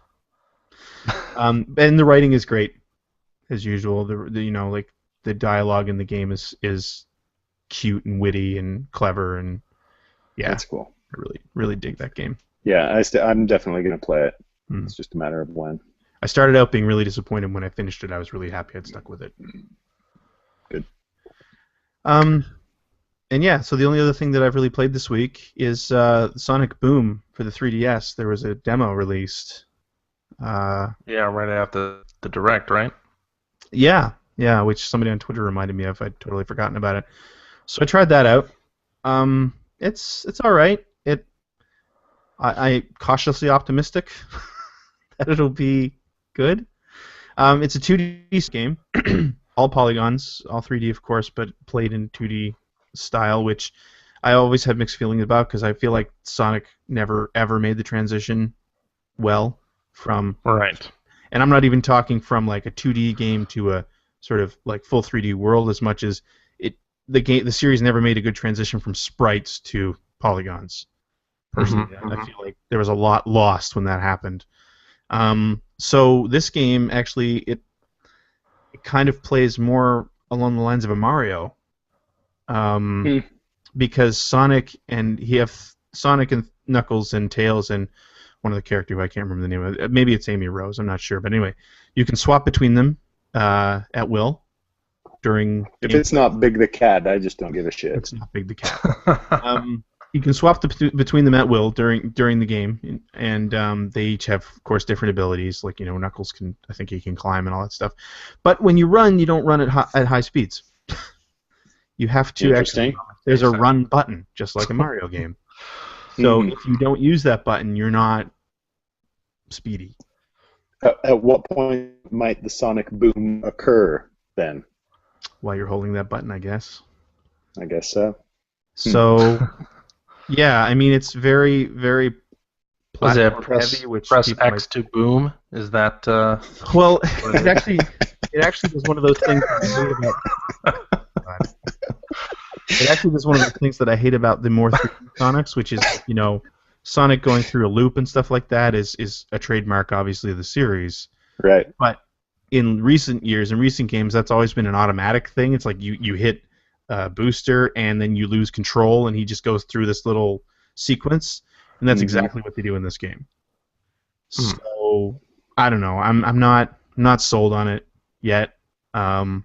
And the writing is great, as usual. Like the dialogue in the game is cute and witty and clever, and yeah,
that's cool.
I really dig that game.
Yeah, I'm definitely gonna play it. It's just a matter of when.
I started out being really disappointed. When I finished it, I was really happy I'd stuck with it.
Good.
And yeah, so the only other thing that I've really played this week is Sonic Boom for the 3DS. There was a demo released.
Yeah, right after the Direct, right?
Yeah, which somebody on Twitter reminded me of. I'd totally forgotten about it. So I tried that out. It's all right. I cautiously optimistic that it'll be good. It's a 2D game, all polygons, all 3D of course, but played in 2D style, which I always had mixed feelings about because I feel like Sonic never ever made the transition well from
right.
And I'm not even talking from like a 2D game to a sort of like full 3D world as much as the series never made a good transition from sprites to polygons. Personally, I feel like there was a lot lost when that happened. So this game actually it kind of plays more along the lines of a Mario, because Sonic and Knuckles and Tails and one of the characters who I can't remember the name of it. Maybe it's Amy Rose. I'm not sure, but anyway, you can swap between them at will during.
If it's not Big the Cat, I just don't give a shit.
It's not Big the Cat. You can swap between them at will during the game, and they each have, of course, different abilities. Like Knuckles I think he can climb and all that stuff. But when you run, you don't run at high speeds. You have to actually. There's a run button, just like a Mario game. So if you don't use that button, you're not speedy.
At what point might the sonic boom occur then?
While you're holding that button, I guess.
I guess so.
So, yeah, I mean, it's very, very
Was it
platform heavy, which
press
people
X to boom? Is that?
Well, it actually does one of those things that I hate about. It actually does one of those things that I hate about the more 3D Sonics, which is, Sonic going through a loop and stuff like that is a trademark, obviously, of the series.
Right.
But in recent years, in recent games, that's always been an automatic thing. It's like you hit booster and then you lose control, and he just goes through this little sequence, and that's exactly what they do in this game. So I don't know. I'm not sold on it yet. I'll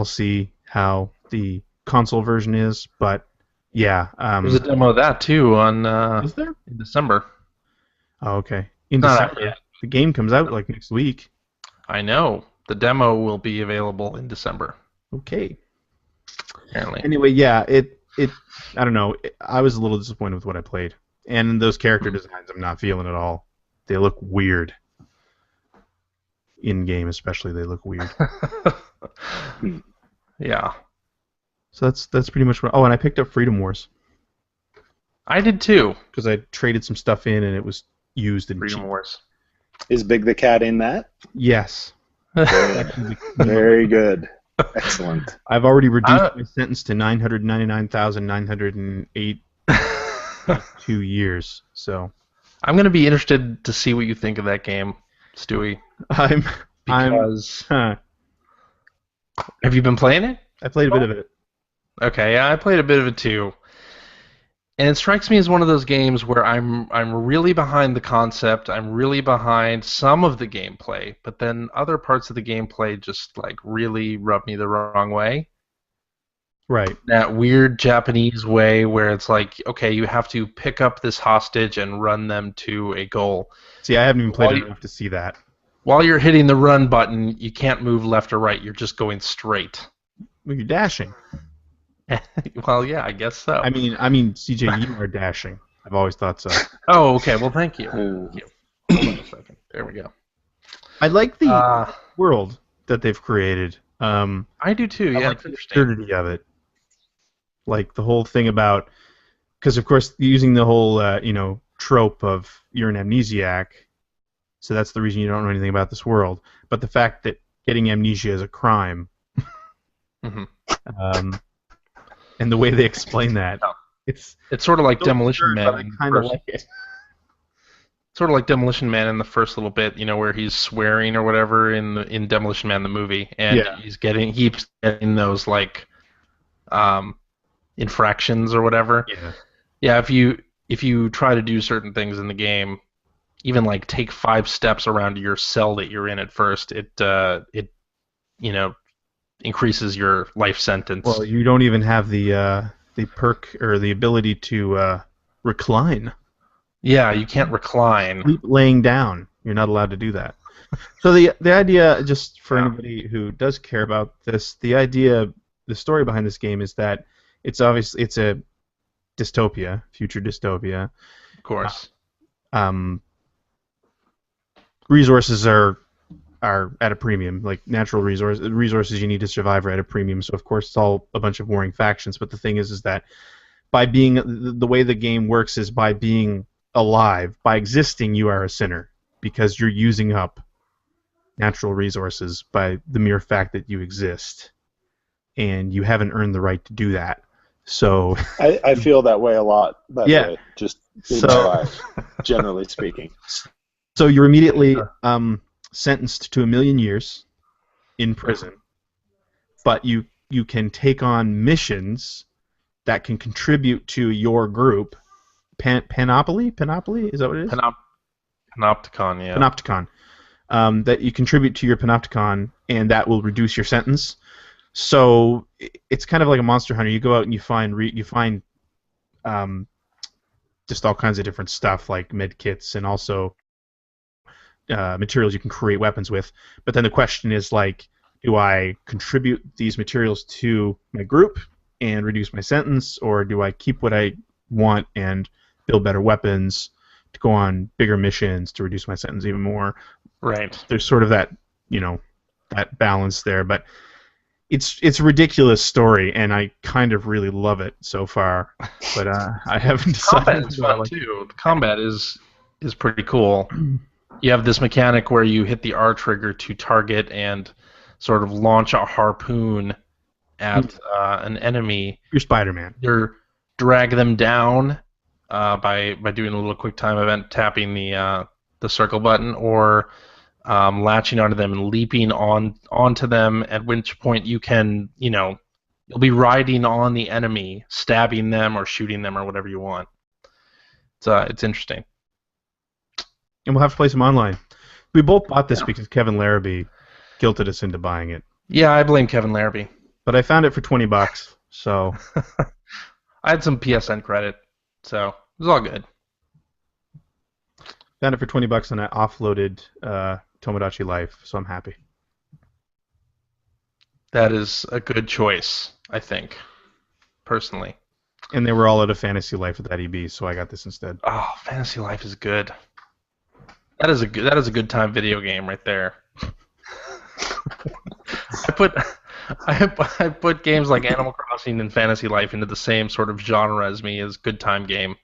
see how the console version is, but yeah.
There's a demo of that too on
Is there?
in December.
Oh, okay. In
Not out
December.
yet.
The game comes out like next week.
I know. The demo will be available in December.
Okay.
Apparently.
Anyway, yeah, it I don't know. I was a little disappointed with what I played. And those character designs I'm not feeling at all. They look weird. In game especially, they look weird.
Yeah.
So that's pretty much what. Oh, and I picked up Freedom Wars
I did too.
because I traded some stuff in and it was used and
Freedom
cheap.
Wars.
Is Big the Cat in that?
Yes.
Very good. Excellent.
I've already reduced my sentence to 999,908 years. So
I'm going to be interested to see what you think of that game, Stewie. Because have you been playing it?
I played a bit of it.
Okay, yeah, I played a bit of it too. And it strikes me as one of those games where I'm really behind the concept, I'm really behind some of the gameplay, but then other parts of the gameplay just like really rub me the wrong way.
Right.
That weird Japanese way where it's like, okay, you have to pick up this hostage and run them to a goal.
See, I haven't even played it enough to see that.
While you're hitting the run button, you can't move left or right, you're just going straight.
Well, you're dashing.
Well, yeah, I guess so.
I mean, CJ, you are dashing. I've always thought so.
Oh, okay. Well, thank you. Thank you. Hold on a second. There we go.
I like the world that they've created.
I do too.
I
Yeah,
like
it's
the
interesting.
absurdity of it. Like the whole thing about, because of course using the whole trope of you're an amnesiac, so that's the reason you don't know anything about this world. But the fact that getting amnesia is a crime. And the way they explain that, it's
sort of like
so
Demolition
absurd,
Man.
but I kind of like it.
Sort of like Demolition Man in the first little bit, where he's swearing or whatever in Demolition Man the movie, and he keeps getting those like infractions or whatever.
Yeah.
Yeah. If you try to do certain things in the game, even like take 5 steps around your cell that you're in at first, it increases your life sentence.
Well, you don't even have the perk or the ability to recline.
Yeah, you can't recline.
Sleep laying down. You're not allowed to do that. So the idea, just for anybody who does care about this, the story behind this game is that it's a dystopia, future dystopia.
Of course.
Resources are at a premium, like natural resources you need to survive are at a premium. So of course it's all a bunch of warring factions. But the thing is that by being the way the game works is by being alive, by existing, you are a sinner because you're using up natural resources by the mere fact that you exist, and you haven't earned the right to do that. So
I feel that way a lot. Way, just in my life, generally speaking.
So you're immediately sentenced to 1 million years in prison, but you can take on missions that can contribute to your group. Panoply? Is that what it is?
Panopticon, yeah.
Panopticon. That you contribute to your Panopticon, and that will reduce your sentence. So it's kind of like a Monster Hunter. You go out and you find just all kinds of different stuff like med kits and also materials you can create weapons with. But then the question is like, do I contribute these materials to my group and reduce my sentence, or do I keep what I want and build better weapons to go on bigger missions to reduce my sentence even more.
Right.
There's sort of that, that balance there, but it's a ridiculous story, and I kind of really love it so far. But I haven't decided.
Combat is fun too. The combat is pretty cool. You have this mechanic where you hit the R trigger to target and sort of launch a harpoon at an enemy.
You're Spider-Man.
You drag them down by doing a little quick time event, tapping the circle button, or latching onto them and leaping onto them, at which point you can, you'll be riding on the enemy, stabbing them or shooting them or whatever you want. It's interesting.
And we'll have to play some online. We both bought this because Kevin Larrabee guilted us into buying it.
Yeah, I blame Kevin Larrabee.
But I found it for $20, so...
I had some PSN credit, so it was all good.
Found it for $20 and I offloaded Tomodachi Life, so I'm happy.
That is a good choice, I think, personally.
And they were all out of Fantasy Life at that EB, so I got this instead.
Oh, Fantasy Life is good. That is a good time video game right there. I put games like Animal Crossing and Fantasy Life into the same sort of genre as me as good time game.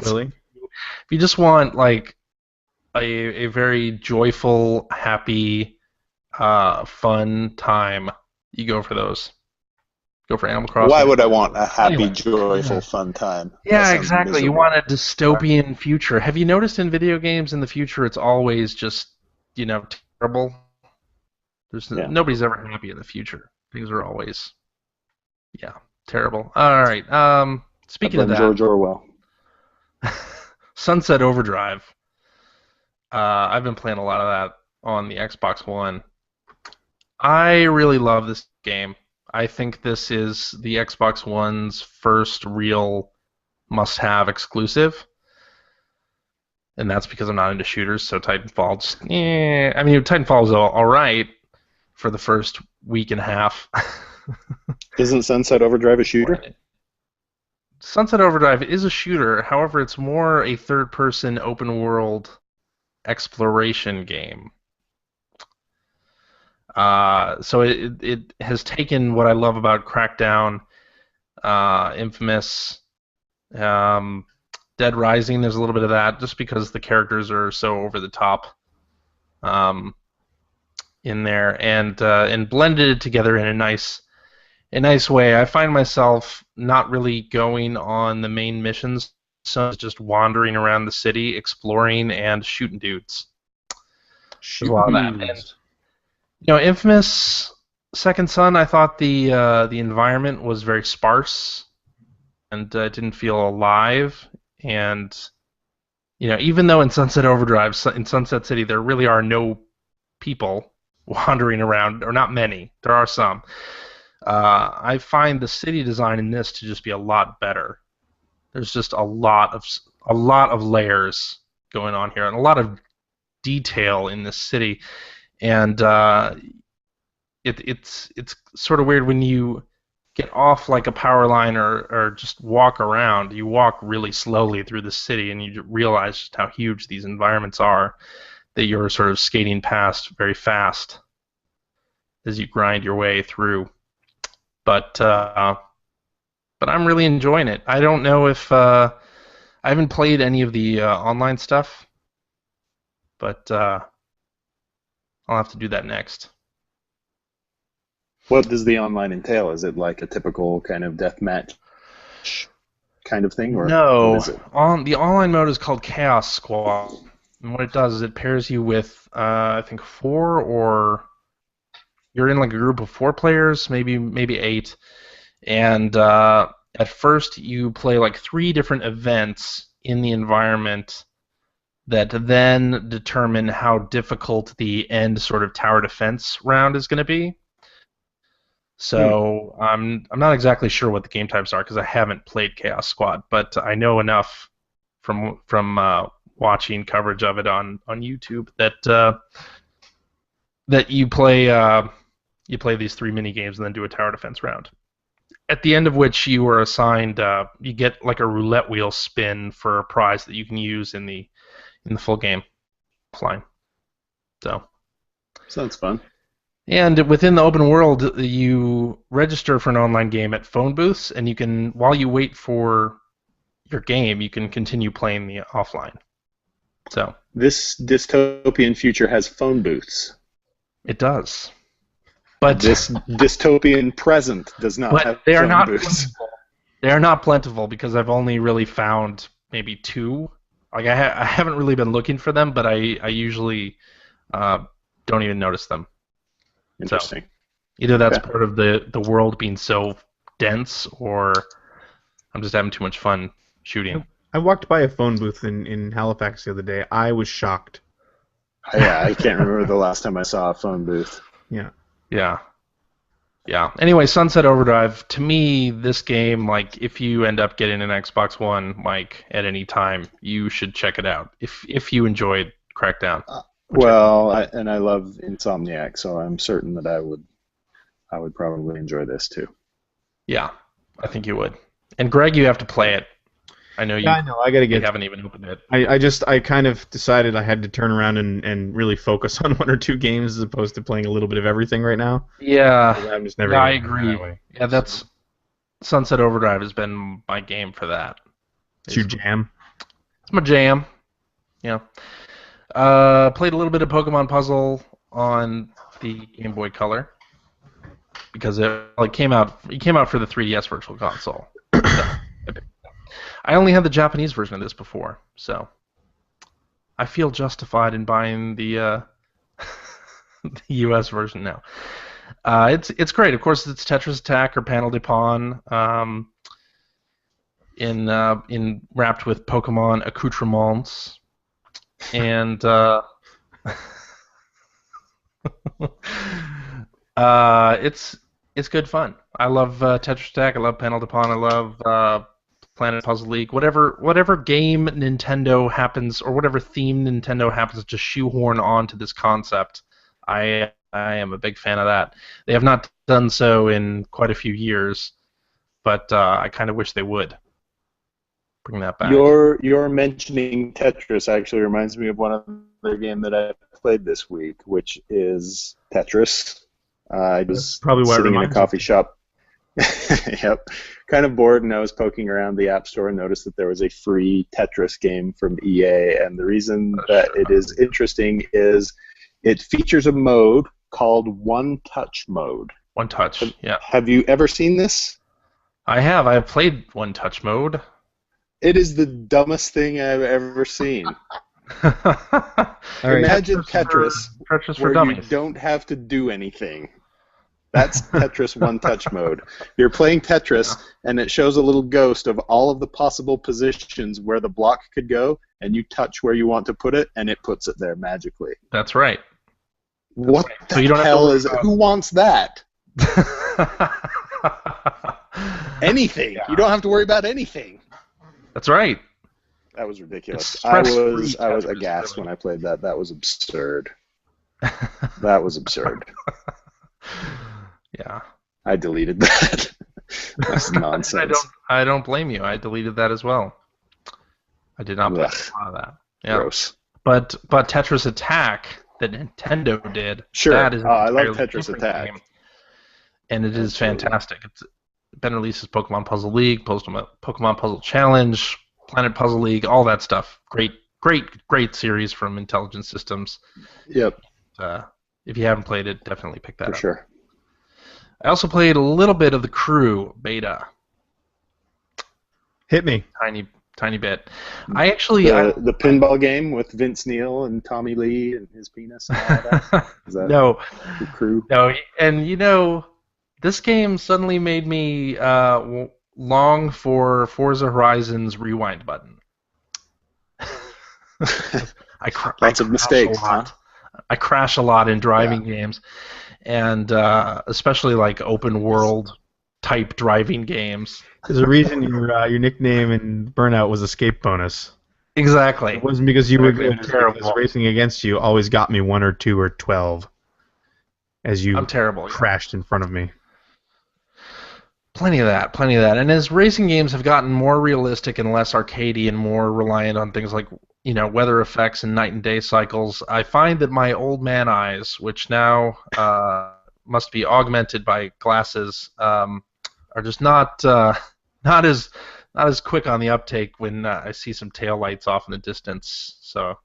Really?
If you just want like a very joyful, happy, fun time, you go for those. Go for Animal Crossing.
Why would I want a happy, joyful, fun time?
Yeah, exactly. Miserable. You want a dystopian future. Have you noticed in video games in the future it's always just, terrible? Nobody's ever happy in the future. Things are always, terrible. All right. Speaking of that,
George Orwell.
Sunset Overdrive. I've been playing a lot of that on the Xbox One. I really love this game. I think this is the Xbox One's first real must-have exclusive. And that's because I'm not into shooters, so Titanfall Titanfall is all right for the first week and a half.
Isn't Sunset Overdrive a shooter?
Sunset Overdrive is a shooter. However, it's more a third-person open-world exploration game. So it has taken what I love about Crackdown, Infamous, Dead Rising. There's a little bit of that, just because the characters are so over the top in there, and blended it together in a nice way. I find myself not really going on the main missions, so just wandering around the city, exploring and shooting dudes. There's a lot of that. And, Infamous Second Son, I thought the environment was very sparse and didn't feel alive. And even though in Sunset Overdrive, in Sunset City, there really are no people wandering around, or not many. There are some. I find the city design in this to just be a lot better. There's just a lot of layers going on here, and a lot of detail in this city. And it's sort of weird when you get off like a power line or just walk around. You walk really slowly through the city, and you realize just how huge these environments are that you're sort of skating past very fast as you grind your way through. But I'm really enjoying it. I don't know if I haven't played any of the online stuff, but I'll have to do that next.
What does the online entail? Is it like a typical kind of deathmatch kind of thing, or
no?
What is it?
The online mode is called Chaos Squad, and what it does is it pairs you with I think 4, or you're in like a group of 4 players, maybe 8, and at first you play like 3 different events in the environment that then determine how difficult the end sort of tower defense round is going to be. So I'm not exactly sure what the game types are because I haven't played Chaos Squad, but I know enough from watching coverage of it on YouTube that you play these 3 mini games and then do a tower defense round. At the end of which you are assigned, you get like a roulette wheel spin for a prize that you can use in the full game, offline. So.
Sounds fun.
And within the open world, you register for an online game at phone booths, and you can, while you wait for your game, you can continue playing the offline. So
this dystopian future has phone booths.
It does. But
this dystopian present does not have
they are
phone
not
booths.
plentiful. They are not plentiful because I've only really found maybe 2. Like I haven't really been looking for them, but I usually don't even notice them.
Interesting.
So, either that's part of the world being so dense, or I'm just having too much fun shooting.
I walked by a phone booth in Halifax the other day. I was shocked.
Yeah, I can't remember the last time I saw a phone booth.
Yeah. Anyway, Sunset Overdrive. To me, this game, like, if you end up getting an Xbox One, like, at any time, you should check it out. If you enjoyed Crackdown.
I love Insomniac, so I'm certain that I would probably enjoy this too.
Yeah, I think you would. And Greg, you have to play it. I know you.
Yeah, I know. I gotta get.
You haven't even opened it.
I kind of decided I had to turn around and really focus on 1 or 2 games as opposed to playing a little bit of everything right now.
Yeah.
I'm just never.
Yeah, I agree. Yeah, that's Sunset Overdrive has been my game for that.
It's your jam.
It's my jam. Yeah. Played a little bit of Pokemon Puzzle on the Game Boy Color because it came out for the 3DS Virtual Console. I only had the Japanese version of this before, so I feel justified in buying the the US version now. It's great. Of course, it's Tetris Attack or Panel de Pon, in wrapped with Pokemon accoutrements, and it's good fun. I love Tetris Attack. I love Panel de Pon. I love Planet Puzzle League. Whatever game Nintendo happens, or whatever theme Nintendo happens to shoehorn onto this concept, I am a big fan of that. They have not done so in quite a few years, but I kind of wish they would bring that back.
Your mentioning Tetris actually reminds me of one other game that I played this week, which is Tetris. I was
probably
sitting in a coffee shop. Yep. Kind of bored, and I was poking around the App Store and noticed that there was a free Tetris game from EA. And the reason that it is interesting is it features a mode called One Touch mode.
One Touch, yeah.
Have you ever seen this?
I have. I have played One Touch mode.
It is the dumbest thing I've ever seen. Imagine Tetris
for
where
dummies.
you don't have to do anything. That's Tetris One Touch mode. You're playing Tetris, and it shows a little ghost of all of the possible positions where the block could go, and you touch where you want to put it, and it puts it there magically.
That's right.
What the hell is... Who wants that? Anything. Yeah. You don't have to worry about anything.
That's right.
That was ridiculous. I was aghast when I played that. That was absurd. That was absurd.
Yeah.
I deleted that. That's nonsense.
I don't blame you. I deleted that as well. I did not play a lot of that. Yeah.
Gross.
But Tetris Attack that Nintendo did.
Sure.
That is
I love Tetris Attack.
Game. And it is fantastic. It's been released as Pokemon Puzzle League, Pokemon Puzzle Challenge, Planet Puzzle League, all that stuff. Great series from Intelligent Systems.
Yep.
If you haven't played it, definitely pick that up.
For sure.
I also played a little bit of the Crew beta.
Hit me.
Tiny bit. I actually...
The pinball game with Vince Neil and Tommy Lee and his penis and all that? Is that
no.
The Crew?
No, and this game suddenly made me long for Forza Horizon's rewind button.
Lots of mistakes, huh?
I crash a lot in driving games, and especially like open world type driving games.
There's a reason your nickname in Burnout was Escape Bonus.
Exactly.
It wasn't because you were good.
Terrible.
Because racing against you always got me 1 or 2 or 12 as you
I'm terrible.
crashed in front of me.
Plenty of that, plenty of that. And as racing games have gotten more realistic and less arcadey and more reliant on things like, weather effects and night and day cycles, I find that my old man eyes, which now must be augmented by glasses, are just not as quick on the uptake when I see some taillights off in the distance. So,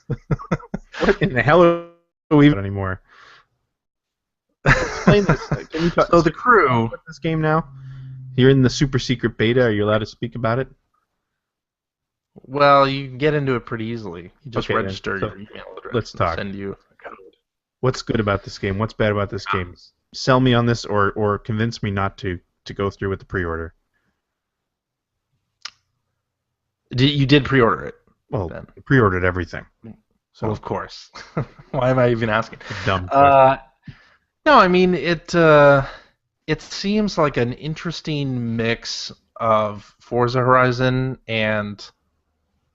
what in the hell are we even anymore? Explain this. Can you talk?
So the crew.
About this game now? You're in the super secret beta. Are you allowed to speak about it?
Well, you can get into it pretty easily. You just
Okay,
register
so
your email address.
let's talk.
Send you a code.
What's good about this game? What's bad about this game? Sell me on this, or convince me not to go through with the pre-order.
You did pre-order it?
Well,
then.
Pre-ordered everything.
So of course. Why am I even asking?
Dumb question.
No, I mean it seems like an interesting mix of Forza Horizon and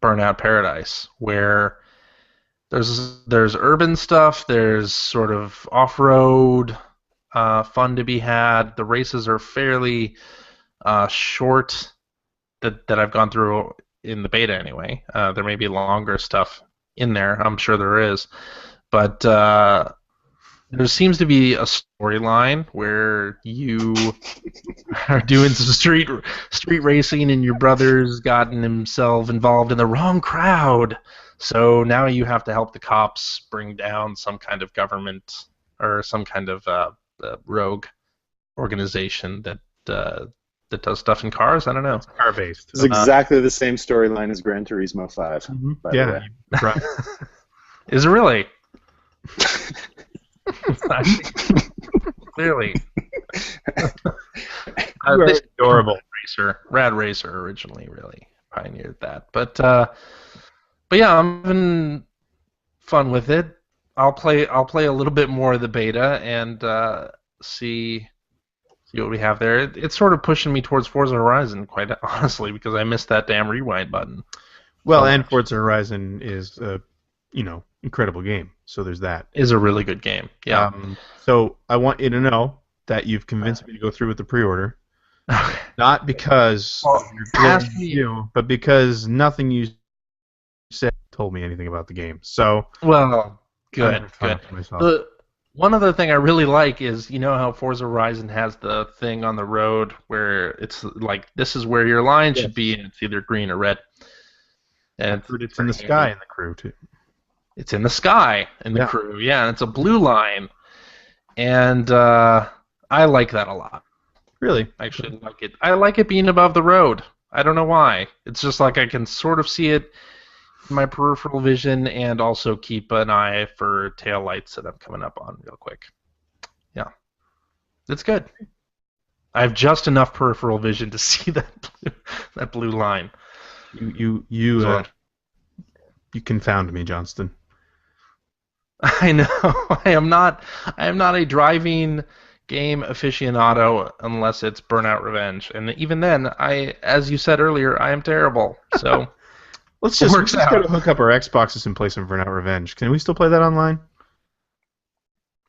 Burnout Paradise, where there's urban stuff, there's sort of off-road fun to be had. The races are fairly short that I've gone through in the beta anyway. There may be longer stuff in there. I'm sure there is, but there seems to be a storyline where you are doing some street racing, and your brother's gotten himself involved in the wrong crowd. So now you have to help the cops bring down some kind of government or some kind of rogue organization that does stuff in cars. I don't know.
It's car-based.
It's exactly the same storyline as Gran Turismo 5.
Mm-hmm.
By the way.
Right.
Is it really? Clearly.
You are adorable.
Rad Racer originally really pioneered that, but yeah, I'm having fun with it. I'll play a little bit more of the beta and see what we have there. It's sort of pushing me towards Forza Horizon, quite honestly, because I missed that damn rewind button.
Well, and Forza Horizon is incredible game. So there's that.
Is a really good game. Yeah.
So I want you to know that you've convinced me to go through with the pre-order. Not because but because nothing you said told me anything about the game. So
well, good.
Myself.
One other thing I really like is, how Forza Horizon has the thing on the road where it's like, this is where your line should be, and it's either green or red. And
it's in the sky in the crew too.
It's in the sky in the crew, yeah, and it's a blue line, and I like that a lot.
Really?
I actually like it. I like it being above the road. I don't know why. It's just like I can sort of see it in my peripheral vision and also keep an eye for taillights that I'm coming up on real quick. Yeah. It's good. I have just enough peripheral vision to see that blue line.
You confound me, Johnston.
I know. I am not a driving game aficionado unless it's Burnout Revenge, and even then, as you said earlier, I am terrible. So
let's just go to hook up our Xboxes and play some Burnout Revenge. Can we still play that online?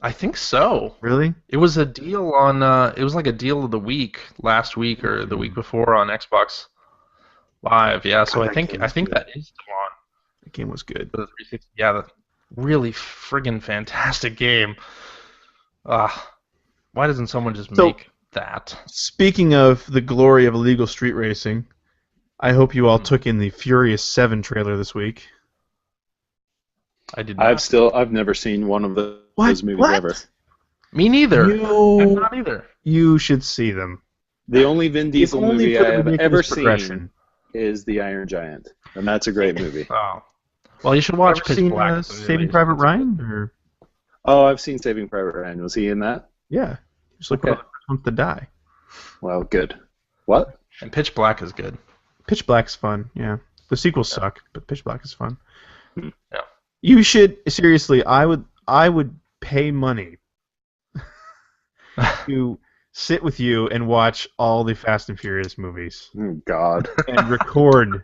I think so.
Really?
It was a deal on. It was like a deal of the week last week or the week before on Xbox Live. Yeah. So I think that is still on.
The game was good.
Yeah. The really friggin' fantastic game. Why doesn't someone just make that?
Speaking of the glory of illegal street racing, I hope you all took in the Furious 7 trailer this week.
I did not.
I've never seen one of those movies ever.
Me neither. I'm not either.
You should see them.
The only Vin Diesel movie I have ever seen is The Iron Giant, and that's a great movie.
Oh. Well, you should watch Pitch Black.
Saving Private Ryan? Or?
Oh, I've seen Saving Private Ryan. Was he in that?
Yeah. Just like one of the first ones to die.
Well, good. What?
And Pitch Black is good.
Pitch Black's fun, yeah. The sequels suck, but Pitch Black is fun.
Yeah.
You should, seriously, I would pay money to sit with you and watch all the Fast and Furious movies.
Oh, God.
And record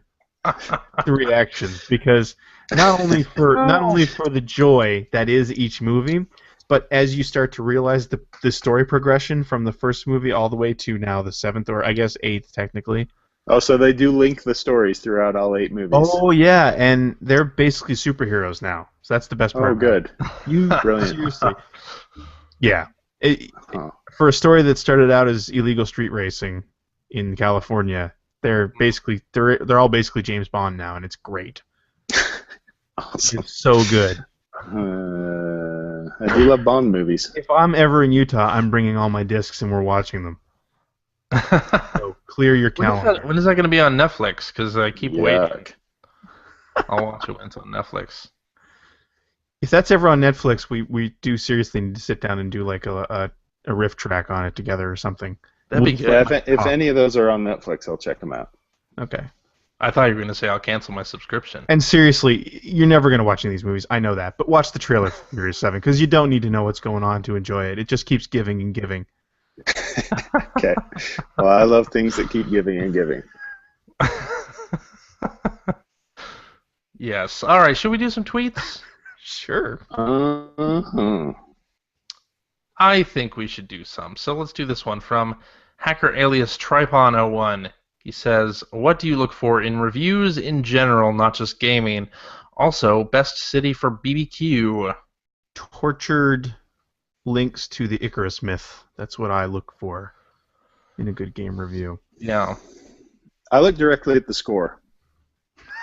the reactions, because not only for the joy that is each movie, but as you start to realize the story progression from the first movie all the way to now the 7th, or I guess 8th technically.
Oh, so they do link the stories throughout all 8 movies.
Oh yeah, and they're basically superheroes now. So that's the best part.
Oh, good.
You
Brilliant.
Seriously. Yeah. For a story that started out as illegal street racing in California, they're all basically James Bond now, and it's great.
Awesome.
It's so good.
I do love Bond movies.
If I'm ever in Utah, I'm bringing all my discs and we're watching them. So clear your calendar.
When is that going to be on Netflix? Because I keep waiting.
Yuck.
I'll watch it when it's on Netflix.
If that's ever on Netflix, we do seriously need to sit down and do like a riff track on it together or something.
That'd be good.
Yeah, if any of those are on Netflix, I'll check them out.
Okay.
I thought you were going to say I'll cancel my subscription.
And seriously, you're never going to watch any of these movies. I know that. But watch the trailer for Furious 7 because you don't need to know what's going on to enjoy it. It just keeps giving and giving.
Okay. Well, I love things that keep giving and giving.
Yes. All right. Should we do some tweets?
Sure.
Uh-huh.
I think we should do some. So let's do this one from Hacker Alias Tripon01. He says, "What do you look for in reviews in general, not just gaming? Also, best city for BBQ."
Tortured links to the Icarus myth. That's what I look for in a good game review.
Yeah.
I look directly at the score.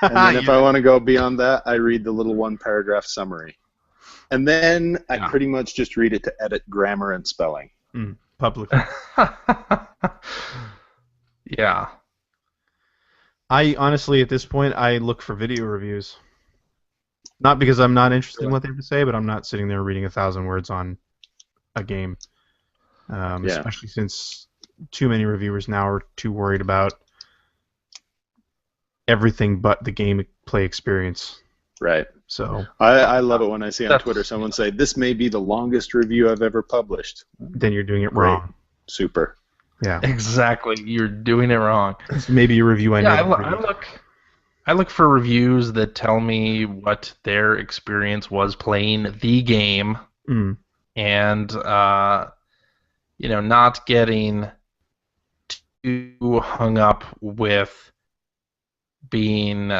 And then if I want to go beyond that, I read the little one-paragraph summary. And then I pretty much just read it to edit grammar and spelling.
Publicly.
Yeah.
I honestly, at this point, I look for video reviews. Not because I'm not interested in what they have to say, but I'm not sitting there reading 1,000 words on a game. Especially since too many reviewers now are too worried about everything but the gameplay experience.
Right.
So
I love it when I see on Twitter someone say, "This may be the longest review I've ever published."
Then you're doing it
Great.
wrong.
Super.
Yeah.
Exactly. You're doing it wrong.
Maybe a review I never read.
I look for reviews that tell me what their experience was playing the game, and not getting too hung up with being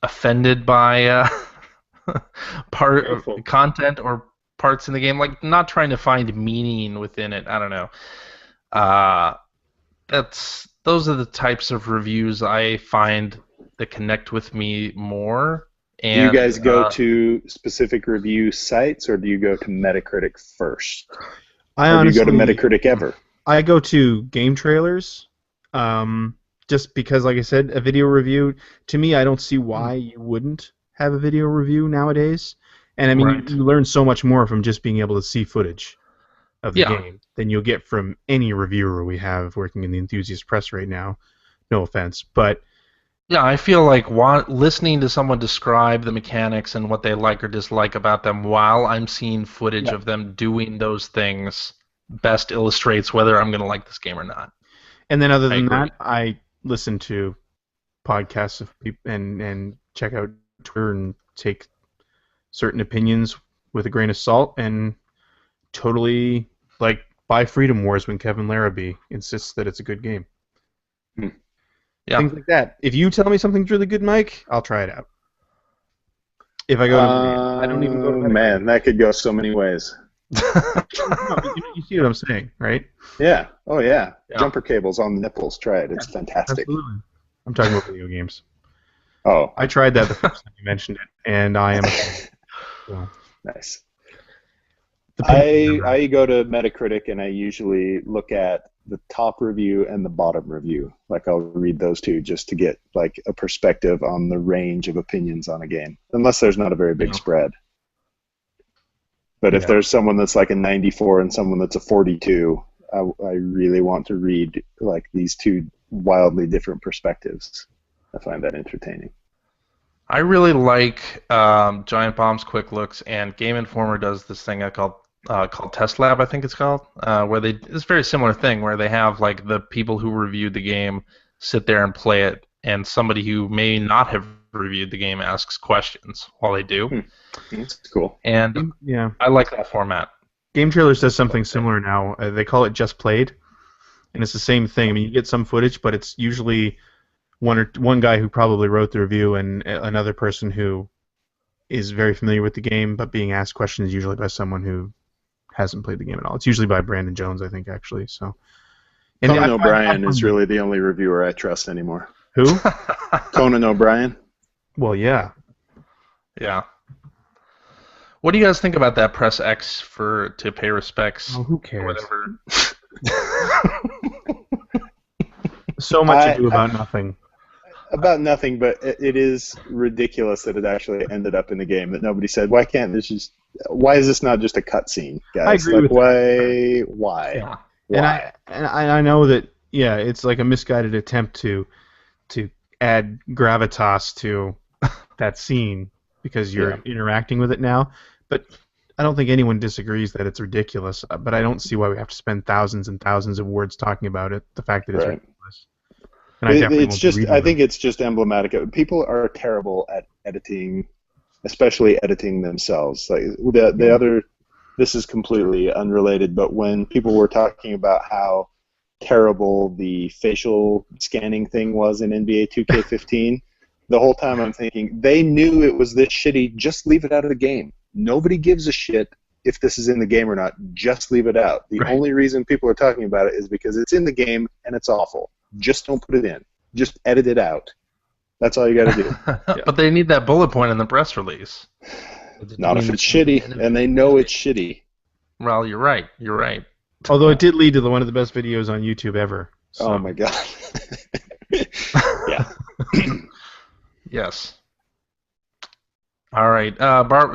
offended by part of content or parts in the game, like not trying to find meaning within it. I don't know. Those are the types of reviews I find that connect with me more. And,
do you guys go to specific review sites, or do you go to Metacritic first? Or do you go to Metacritic ever?
I go to game trailers, just because, like I said, a video review, to me, I don't see why you wouldn't have a video review nowadays. And, I mean, you learn so much more from just being able to see footage of the game than you'll get from any reviewer we have working in the enthusiast press right now. No offense, but...
Yeah, I feel like listening to someone describe the mechanics and what they like or dislike about them while I'm seeing footage of them doing those things best illustrates whether I'm going to like this game or not.
And then other than that, I listen to podcasts of people and check out Twitter and take certain opinions with a grain of salt and totally buy Freedom Wars when Kevin Larrabee insists that it's a good game.
Yeah.
Things like that. If you tell me something's really good, Mike, I'll try it out. If I go to I don't even go to Metacritic.
Man, that could go so many ways.
You see what I'm saying, right?
Yeah. Oh, yeah. Jumper cables on the nipples. Try it. It's fantastic.
Absolutely. I'm talking about video games.
Oh.
I tried that the first time you mentioned it, and I am... So.
Nice. I go to Metacritic, and I usually look at the top review and the bottom review. I'll read those two just to get a perspective on the range of opinions on a game, unless there's not a very big spread. But if there's someone that's a 94 and someone that's a 42, I really want to read these two wildly different perspectives. I find that entertaining.
I really like Giant Bomb's Quick Looks, and Game Informer does this thing called Test Lab, I think it's called, where it's a very similar thing where they have the people who reviewed the game sit there and play it, and somebody who may not have reviewed the game asks questions while they do.
That's cool.
And
Yeah.
I like that format.
Game Trailers does something similar now. They call it Just Played, and it's the same thing. I mean, you get some footage, but it's usually one guy who probably wrote the review and another person who is very familiar with the game, but being asked questions usually by someone who hasn't played the game at all. It's usually by Brandon Jones, I think, actually. So. And
Conan O'Brien is really the only reviewer I trust anymore.
Who?
Conan O'Brien.
Well, yeah.
Yeah. What do you guys think about that? Press X to pay respects.
Oh, who
Or
cares?
whatever.
So much ado about nothing.
About nothing, but it is ridiculous that it actually ended up in the game. That nobody said, why is this not just a cutscene, guys?
I agree with
why?
Yeah.
Why?
And I know that it's like a misguided attempt to add gravitas to that scene because you're interacting with it now. But I don't think anyone disagrees that it's ridiculous. But I don't see why we have to spend thousands and thousands of words talking about it. The fact that it's ridiculous. And
I think it's just emblematic. People are terrible at editing, especially editing themselves. Like the other. This is completely unrelated, but when people were talking about how terrible the facial scanning thing was in NBA 2K15, the whole time I'm thinking, they knew it was this shitty, just leave it out of the game. Nobody gives a shit if this is in the game or not, just leave it out. The only reason people are talking about it is because it's in the game and it's awful. Just don't put it in. Just edit it out. That's all you got to do.
But they need that bullet point in the press release.
Not if it's shitty, and they know it's shitty.
Well, you're right. You're right.
Although it did lead to one of the best videos on YouTube ever. So.
Oh my god. Yeah.
Yes. All right.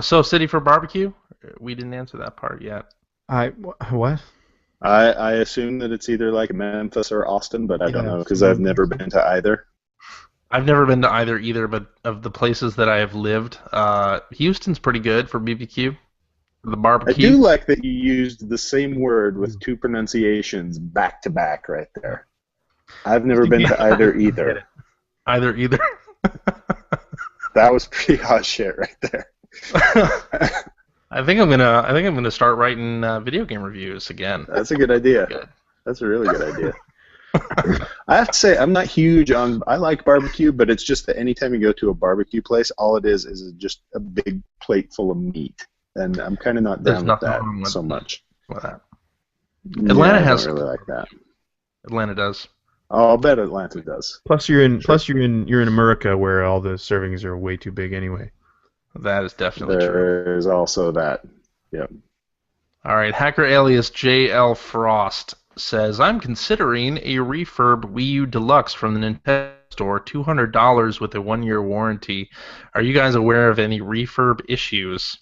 So city for barbecue? We didn't answer that part yet.
What?
I assume that it's either like Memphis or Austin, but I don't know because I've never been to either.
I've never been to either, but of the places that I have lived, Houston's pretty good for BBQ. The barbecue.
I do like that you used the same word with two pronunciations back to back right there. I've never been to either.
Either.
That was pretty hot shit right there.
I think I'm gonna start writing video game reviews again.
That's a good idea.
Good.
That's a really good idea. I have to say, I'm not huge on. I like barbecue, but it's just that anytime you go to a barbecue place, all it is just a big plate full of meat, and I'm kind of not down with that so much.
With that. Atlanta has.
I don't really like that.
Atlanta does.
Oh, I'll bet Atlanta does.
Plus, you're in America where all the servings are way too big anyway.
That is definitely true.
There's also that. Yep.
All right, hacker alias JL Frost says, I'm considering a refurb Wii U Deluxe from the Nintendo Store, $200 with a 1-year warranty. Are you guys aware of any refurb issues?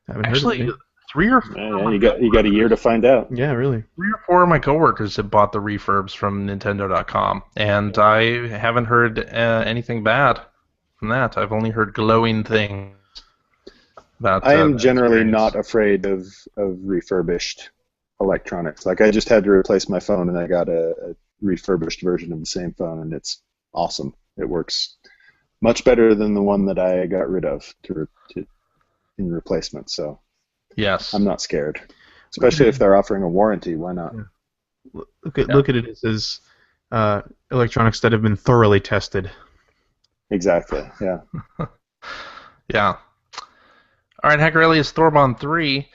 Actually, 3 or 4.
Yeah, you got a year to find out.
Yeah, really.
3 or 4 of my coworkers have bought the refurbs from Nintendo.com, and I haven't heard anything bad from that. I've only heard glowing things about.
I am generally not afraid of refurbished electronics. Like I just had to replace my phone, and I got a refurbished version of the same phone, and it's awesome. It works much better than the one that I got rid of in replacement. So
yes,
I'm not scared, especially if they're offering a warranty. Why not?
Yeah. Look at it as electronics that have been thoroughly tested.
Exactly. Yeah.
Yeah. All right, Hacker Alias Thorbon 3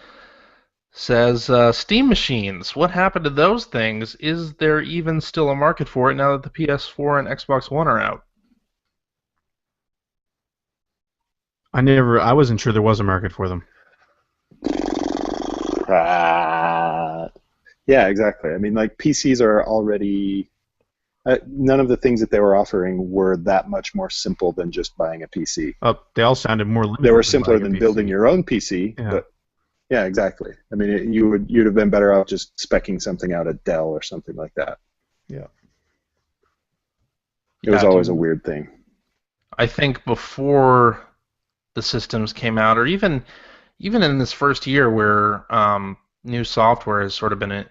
says, Steam machines, what happened to those things? Is there even still a market for it now that the PS4 and Xbox One are out?
I wasn't sure there was a market for them.
Yeah, exactly. I mean, like, PCs are already... none of the things that they were offering were that much more simple than just buying a PC.
They all sounded more limited.
They were simpler than building your own PC,
yeah.
But yeah, exactly. I mean, you'd have been better off just speccing something out at Dell or something like that.
Yeah.
It was always a weird thing.
I think before the systems came out, or even in this first year where new software has sort of been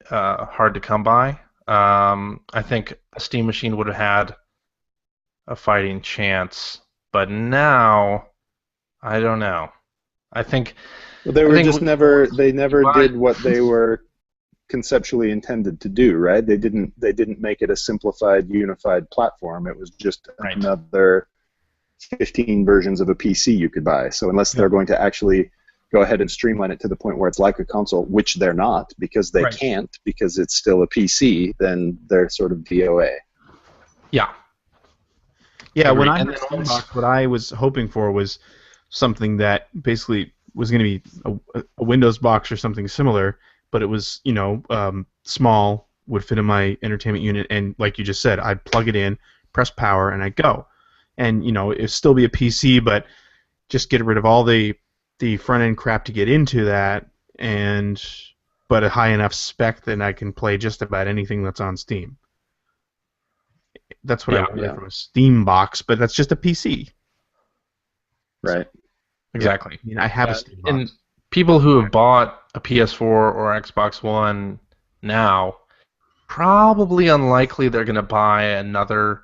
hard to come by, I think a Steam machine would have had a fighting chance. But now, I don't know. I think
Well, they never did what they were conceptually intended to do, right? They didn't make it a simplified, unified platform. It was just another 15 versions of a PC you could buy. So unless they're going to actually go ahead and streamline it to the point where it's like a console, which they're not, because they can't, because it's still a PC, then they're sort of DOA.
Yeah.
Yeah, when I heard Steambox, what I was hoping for was something that basically was going to be a Windows box or something similar, but it was, small, would fit in my entertainment unit, and like you just said, I'd plug it in, press power, and I'd go. And, it'd still be a PC, but just get rid of all the front-end crap to get into that, but a high enough spec that I can play just about anything that's on Steam. That's what I wanted from a Steam box, but that's just a PC.
Right.
Exactly.
I mean, I have a Steam box.
And people who have bought a PS4 or Xbox One now, probably unlikely they're going to buy another,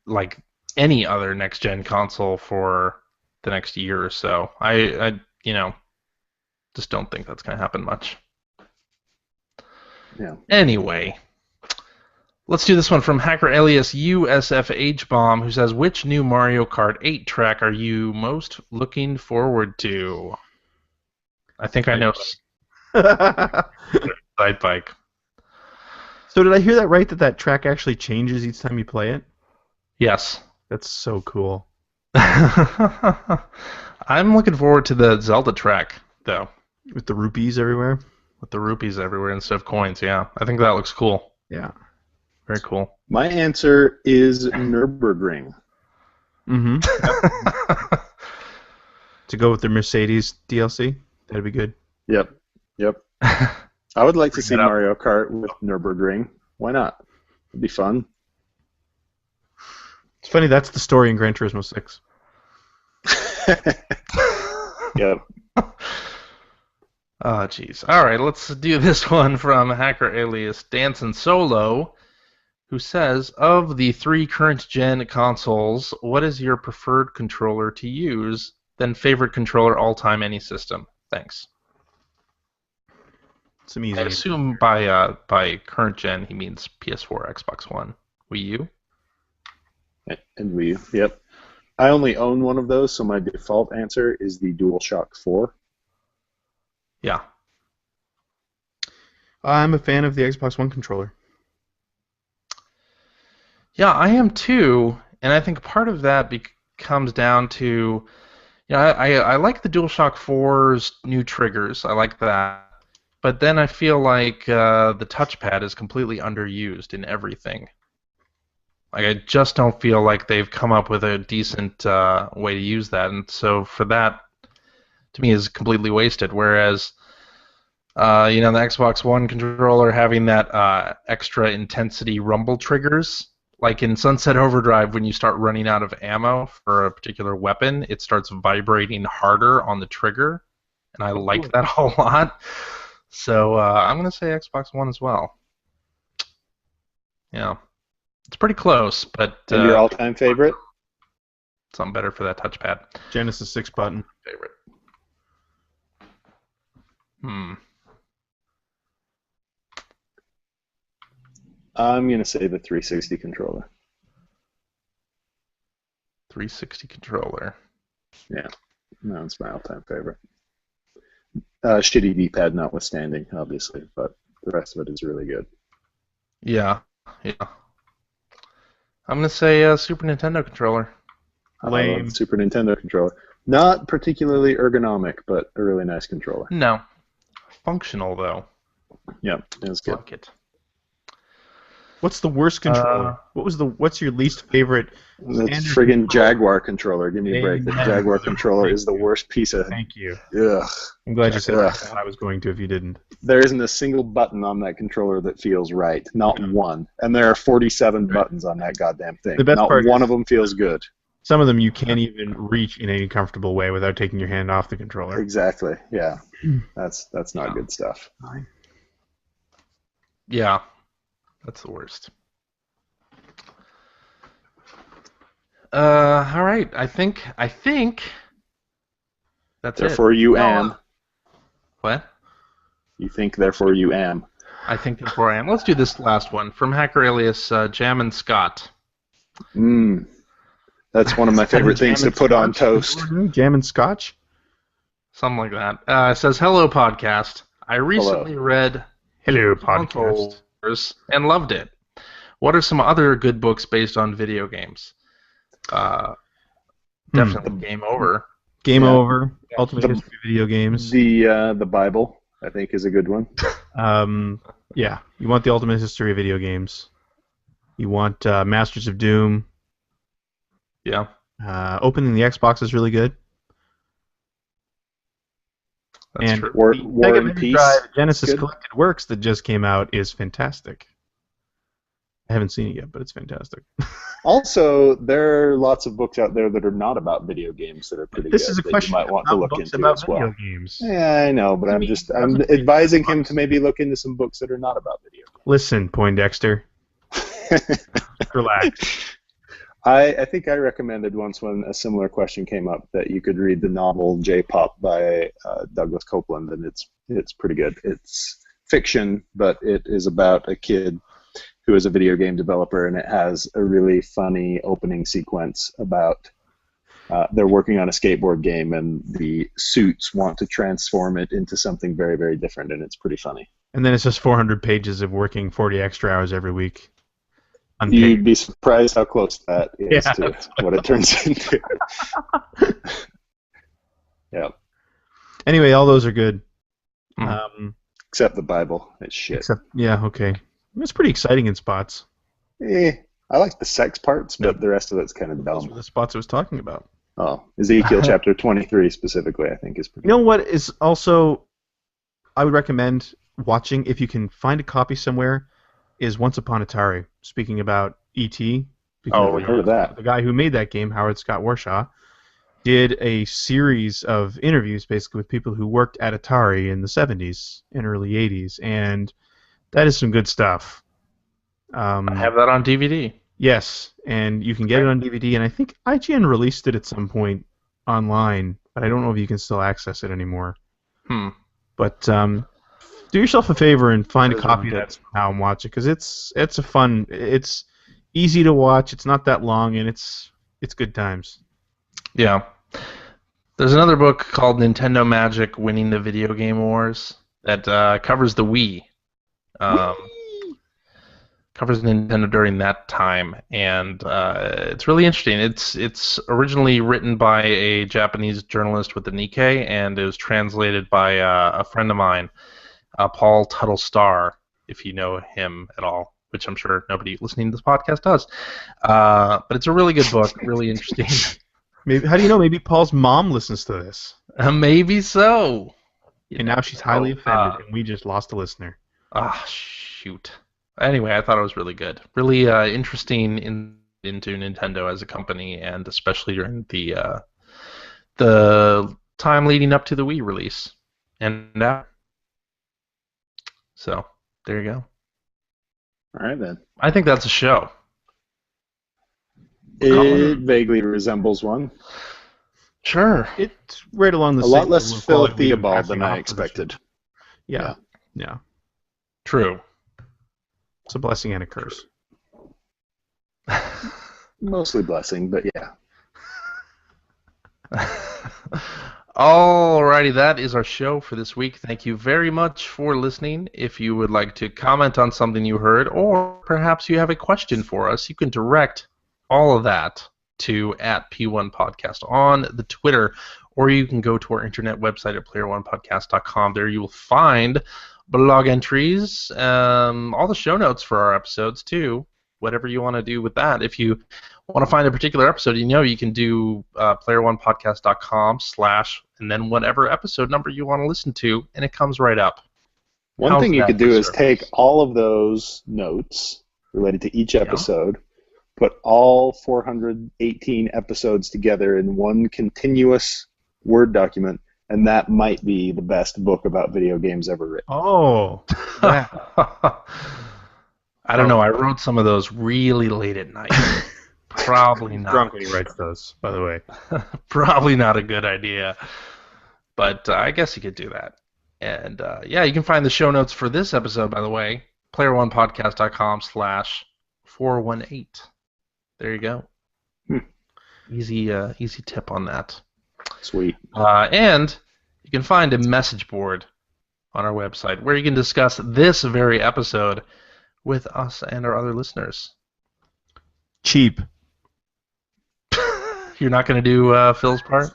like any other next-gen console for the next year or so. I just don't think that's going to happen much.
Yeah.
Anyway, let's do this one from hacker alias USFHBomb, who says, which new Mario Kart 8 track are you most looking forward to? I think I know. Side bike.
So did I hear that right, that track actually changes each time you play it?
Yes.
That's so cool.
I'm looking forward to the Zelda track, though.
With the rupees everywhere?
With the rupees everywhere instead of coins, yeah. I think that looks cool.
Yeah.
Very cool.
My answer is Nürburgring.
Mm-hmm. To go with the Mercedes DLC? That'd be good.
Yep. I would like to see Mario Kart with Nürburgring. Why not? It'd be fun.
It's funny, that's the story in Gran Turismo 6.
Yep.
Oh, jeez. All right, let's do this one from hacker alias Dancing Solo, who says, of the 3 current-gen consoles, what is your preferred controller to use, then favorite controller all-time any system? Thanks.
Some easy.
I assume by current-gen he means PS4, Xbox One, Wii U?
And Wii U, yep. I only own one of those, so my default answer is the DualShock 4.
Yeah.
I'm a fan of the Xbox One controller.
Yeah, I am too, and I think part of that comes down to, I like the DualShock 4's new triggers. I like that. But then I feel like the touchpad is completely underused in everything. Like, I just don't feel like they've come up with a decent way to use that, and so for that, to me, is completely wasted. Whereas, the Xbox One controller having that extra intensity rumble triggers, like in Sunset Overdrive, when you start running out of ammo for a particular weapon, it starts vibrating harder on the trigger, and I like that a lot. So I'm going to say Xbox One as well. Yeah. It's pretty close, but...
And your all-time favorite?
Something better for that touchpad.
Genesis 6 button.
Favorite.
I'm going to say the 360 controller.
360 controller.
Yeah. No, it's my all-time favorite. Shitty D-pad notwithstanding, obviously, but the rest of it is really good.
Yeah. I'm going to say Super Nintendo controller.
Lame. Super Nintendo controller. Not particularly ergonomic, but a really nice controller.
No. Functional, though.
Yeah, it was good.
Like it.
What's the worst controller? What's your least favorite?
That's friggin' Jaguar controller. Give me a break. The Jaguar controller is the worst piece of...
Thank you.
Ugh.
I'm glad you said that. I was going to if you didn't.
There isn't a single button on that controller that feels right. Not one. And there are 47 buttons on that goddamn thing.
The best
Not
part
one of them feels good.
Some of them you can't even reach in any comfortable way without taking your hand off the controller.
Exactly. Yeah. That's not good stuff.
Yeah. That's the worst. All right. I think that's
Therefore
it.
you am.
What?
You think, therefore you am.
I think therefore I am. Let's do this last one from Hacker Alias Jam and Scott.
That's one of my favorite things to put on toast.
Jam and scotch?
Something like that. It says, "Hello, podcast. I recently read
Hello, podcast.
and loved it. What are some other good books based on video games?" Definitely Game Over.
Game Over. Ultimate History of Video Games.
The Bible, I think, is a good one.
Yeah. You want the Ultimate History of Video Games. You want Masters of Doom.
Yeah.
Opening the Xbox is really good.
That's
and
true.
War
Mega
and
Man
Peace.
Drive Genesis Collected Works that just came out is fantastic. I haven't seen it yet, but it's fantastic.
Also, there are lots of books out there that are not about video games that are pretty
This
good
is a
that
question
you might want to
about
look
books
into
about
as well.
video games.
Yeah, I know, but I'm advising him to maybe look into some books that are not about video
Listen, Poindexter.
games.
Relax.
I think I recommended once when a similar question came up that you could read the novel J-Pop by Douglas Copeland, and it's pretty good. It's fiction, but it is about a kid who is a video game developer, and it has a really funny opening sequence about they're working on a skateboard game, and the suits want to transform it into something very, very different, and it's pretty funny.
And then it's just 400 pages of working 40 extra hours every week. Unpaid.
You'd be surprised how close that is to what it turns into. Yeah.
Anyway, all those are good.
Except the Bible. It's shit.
Okay. It's pretty exciting in spots.
I like the sex parts, but the rest of it's kind of
Those were
dumb.
the spots I was talking about.
Oh, Ezekiel chapter 23 specifically, I think, is pretty
You know what is also I would recommend watching if you can find a copy somewhere is Once Upon Atari. Speaking about E.T.
I've heard of that.
The guy who made that game, Howard Scott Warshaw, did a series of interviews basically with people who worked at Atari in the 70s and early 80s, and that is some good stuff.
I have that on DVD.
Yes, and you can get it on DVD, and I think IGN released it at some point online, but I don't know if you can still access it anymore. But do yourself a favor and find a copy of that somehow and watch it, because it's easy to watch, it's not that long, and it's good times.
Yeah. There's another book called Nintendo Magic: Winning the Video Game Wars that covers the Wii. Covers Nintendo during that time, and it's really interesting. It's originally written by a Japanese journalist with the Nikkei, and it was translated by a friend of mine, Paul Tuttle Starr, if you know him at all, which I'm sure nobody listening to this podcast does. But it's a really good book, really interesting.
Maybe how do you know? Maybe Paul's mom listens to this.
Maybe so.
And now she's highly offended, and we just lost a listener.
Shoot. Anyway, I thought it was really good. Really interesting into Nintendo as a company, and especially during the time leading up to the Wii release. And so, there you go.
All right, then.
I think that's a show.
It vaguely resembles one.
Sure.
It's right along the
A
same
lot less
level of quality we've been
Theobald than
passing
I
off for this
expected.
Yeah.
True.
It's a blessing and a curse.
Mostly blessing, but yeah.
Alrighty, that is our show for this week. Thank you very much for listening. If you would like to comment on something you heard, or perhaps you have a question for us, you can direct all of that to @P1 Podcast on the Twitter, or you can go to our internet website at player1podcast.com. There you will find blog entries, all the show notes for our episodes too, whatever you want to do with that. If you want to find a particular episode, you can do player1podcast.com/ and then whatever episode number you want to listen to, and it comes right up.
One thing you could do is take all of those notes related to each episode, put all 418 episodes together in one continuous Word document, and that might be the best book about video games ever written.
Oh.
I don't know. I wrote some of those really late at night. Probably not.
Drunk when he writes those, by the way.
Probably not a good idea. But I guess you could do that. And yeah, you can find the show notes for this episode, by the way, playeronepodcast.com/418. There you go. Easy tip on that.
Sweet.
And you can find a message board on our website where you can discuss this very episode with us and our other listeners.
Cheap.
You're not going to do Phil's part?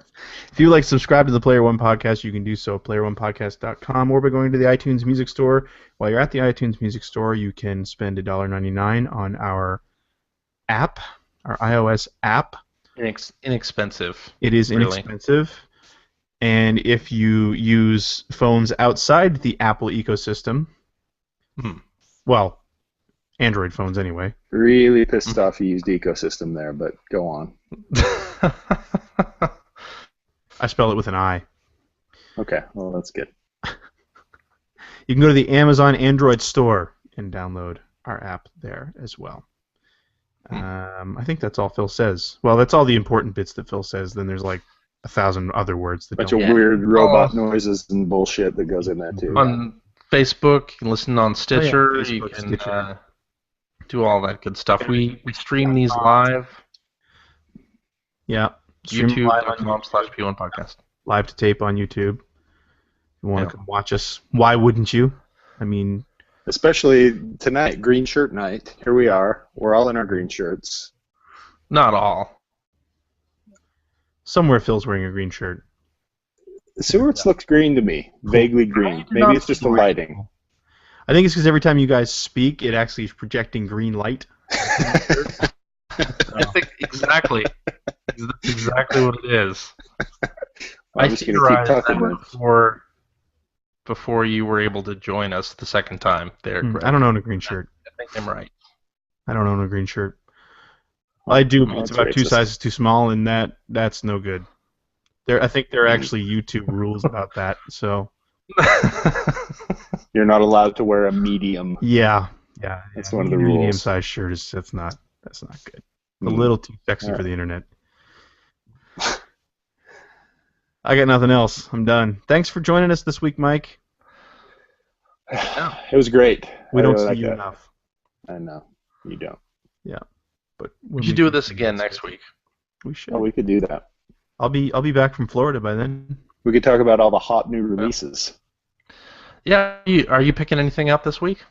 If you would like to subscribe to the Player One Podcast, you can do so at playeronepodcast.com or by going to the iTunes Music Store. While you're at the iTunes Music Store, you can spend $1.99 on our app, our iOS app.
Inexpensive.
It is inexpensive. Really. And if you use phones outside the Apple ecosystem, well, Android phones anyway.
Really pissed off you used ecosystem there, but go on.
I spell it with an I.
Okay, well, that's good.
You can go to the Amazon Android store and download our app there as well. I think that's all Phil says. Well, that's all the important bits that Phil says. Then there's like 1,000 other words that
bunch of weird robot noises and bullshit that goes in that too.
On Facebook, you can listen on Stitcher. You can do all that good stuff. We stream these live.
Yeah.
YouTube.com/P1podcast.
Live to tape on YouTube. If you want to come watch us, why wouldn't you? I mean,
especially tonight, green shirt night. Here we are. We're all in our green shirts.
Not all.
Somewhere Phil's wearing a green shirt.
Stewart's looks green to me. Vaguely green. Maybe it's just the lighting.
I think it's because every time you guys speak, it actually is projecting green light.
I think exactly. That's exactly what it is.
I theorized
that before you were able to join us the second time. There,
I don't own a green shirt.
I think I'm right.
I don't own a green shirt. Well, I do, but it's about racist. 2 sizes too small, and that's no good. I think there are actually YouTube rules about that. So
you're not allowed to wear a medium.
Yeah.
That's one of the rules.
Medium-sized shirt is that's not good. A little too sexy for the internet. I got nothing else. I'm done. Thanks for joining us this week, Mike.
It was great.
We don't see you enough.
I know. You don't.
Yeah. But
we should do this again next week.
We should.
Oh, we could do that.
I'll be back from Florida by then.
We could talk about all the hot new releases.
Yeah. Are you picking anything up this week?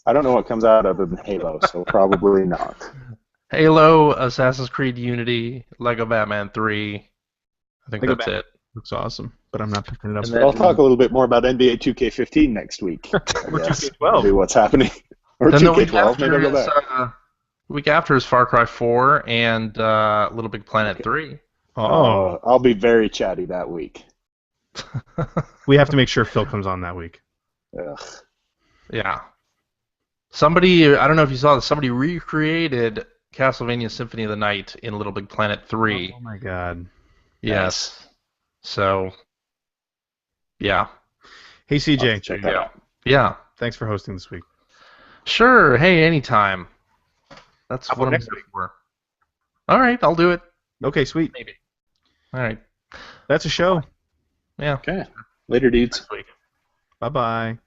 I don't know what comes out other than Halo, so probably not.
Halo, Assassin's Creed Unity, Lego Batman 3. I think that's it.
Looks awesome, but I'm not picking it up.
I'll talk a little bit more about NBA 2K15 next week.
Or 2K12.
Maybe what's happening. Or
then
2K12. Maybe I'll go back.
The week after is Far Cry 4 and Little Big Planet 3.
Oh, I'll be very chatty that week.
We have to make sure Phil comes on that week.
Ugh.
Yeah. Somebody, I don't know if you saw this, somebody recreated Castlevania Symphony of the Night in Little Big Planet 3.
Oh my god.
Yes. Nice. So, yeah.
Hey, CJ.
Check that out.
Yeah.
Thanks for hosting this week.
Sure. Hey, anytime. That's what I'm here for. All right, I'll do it.
Okay, sweet.
Maybe. All right.
That's a show.
Yeah.
Okay. Later, dudes.
Bye-bye.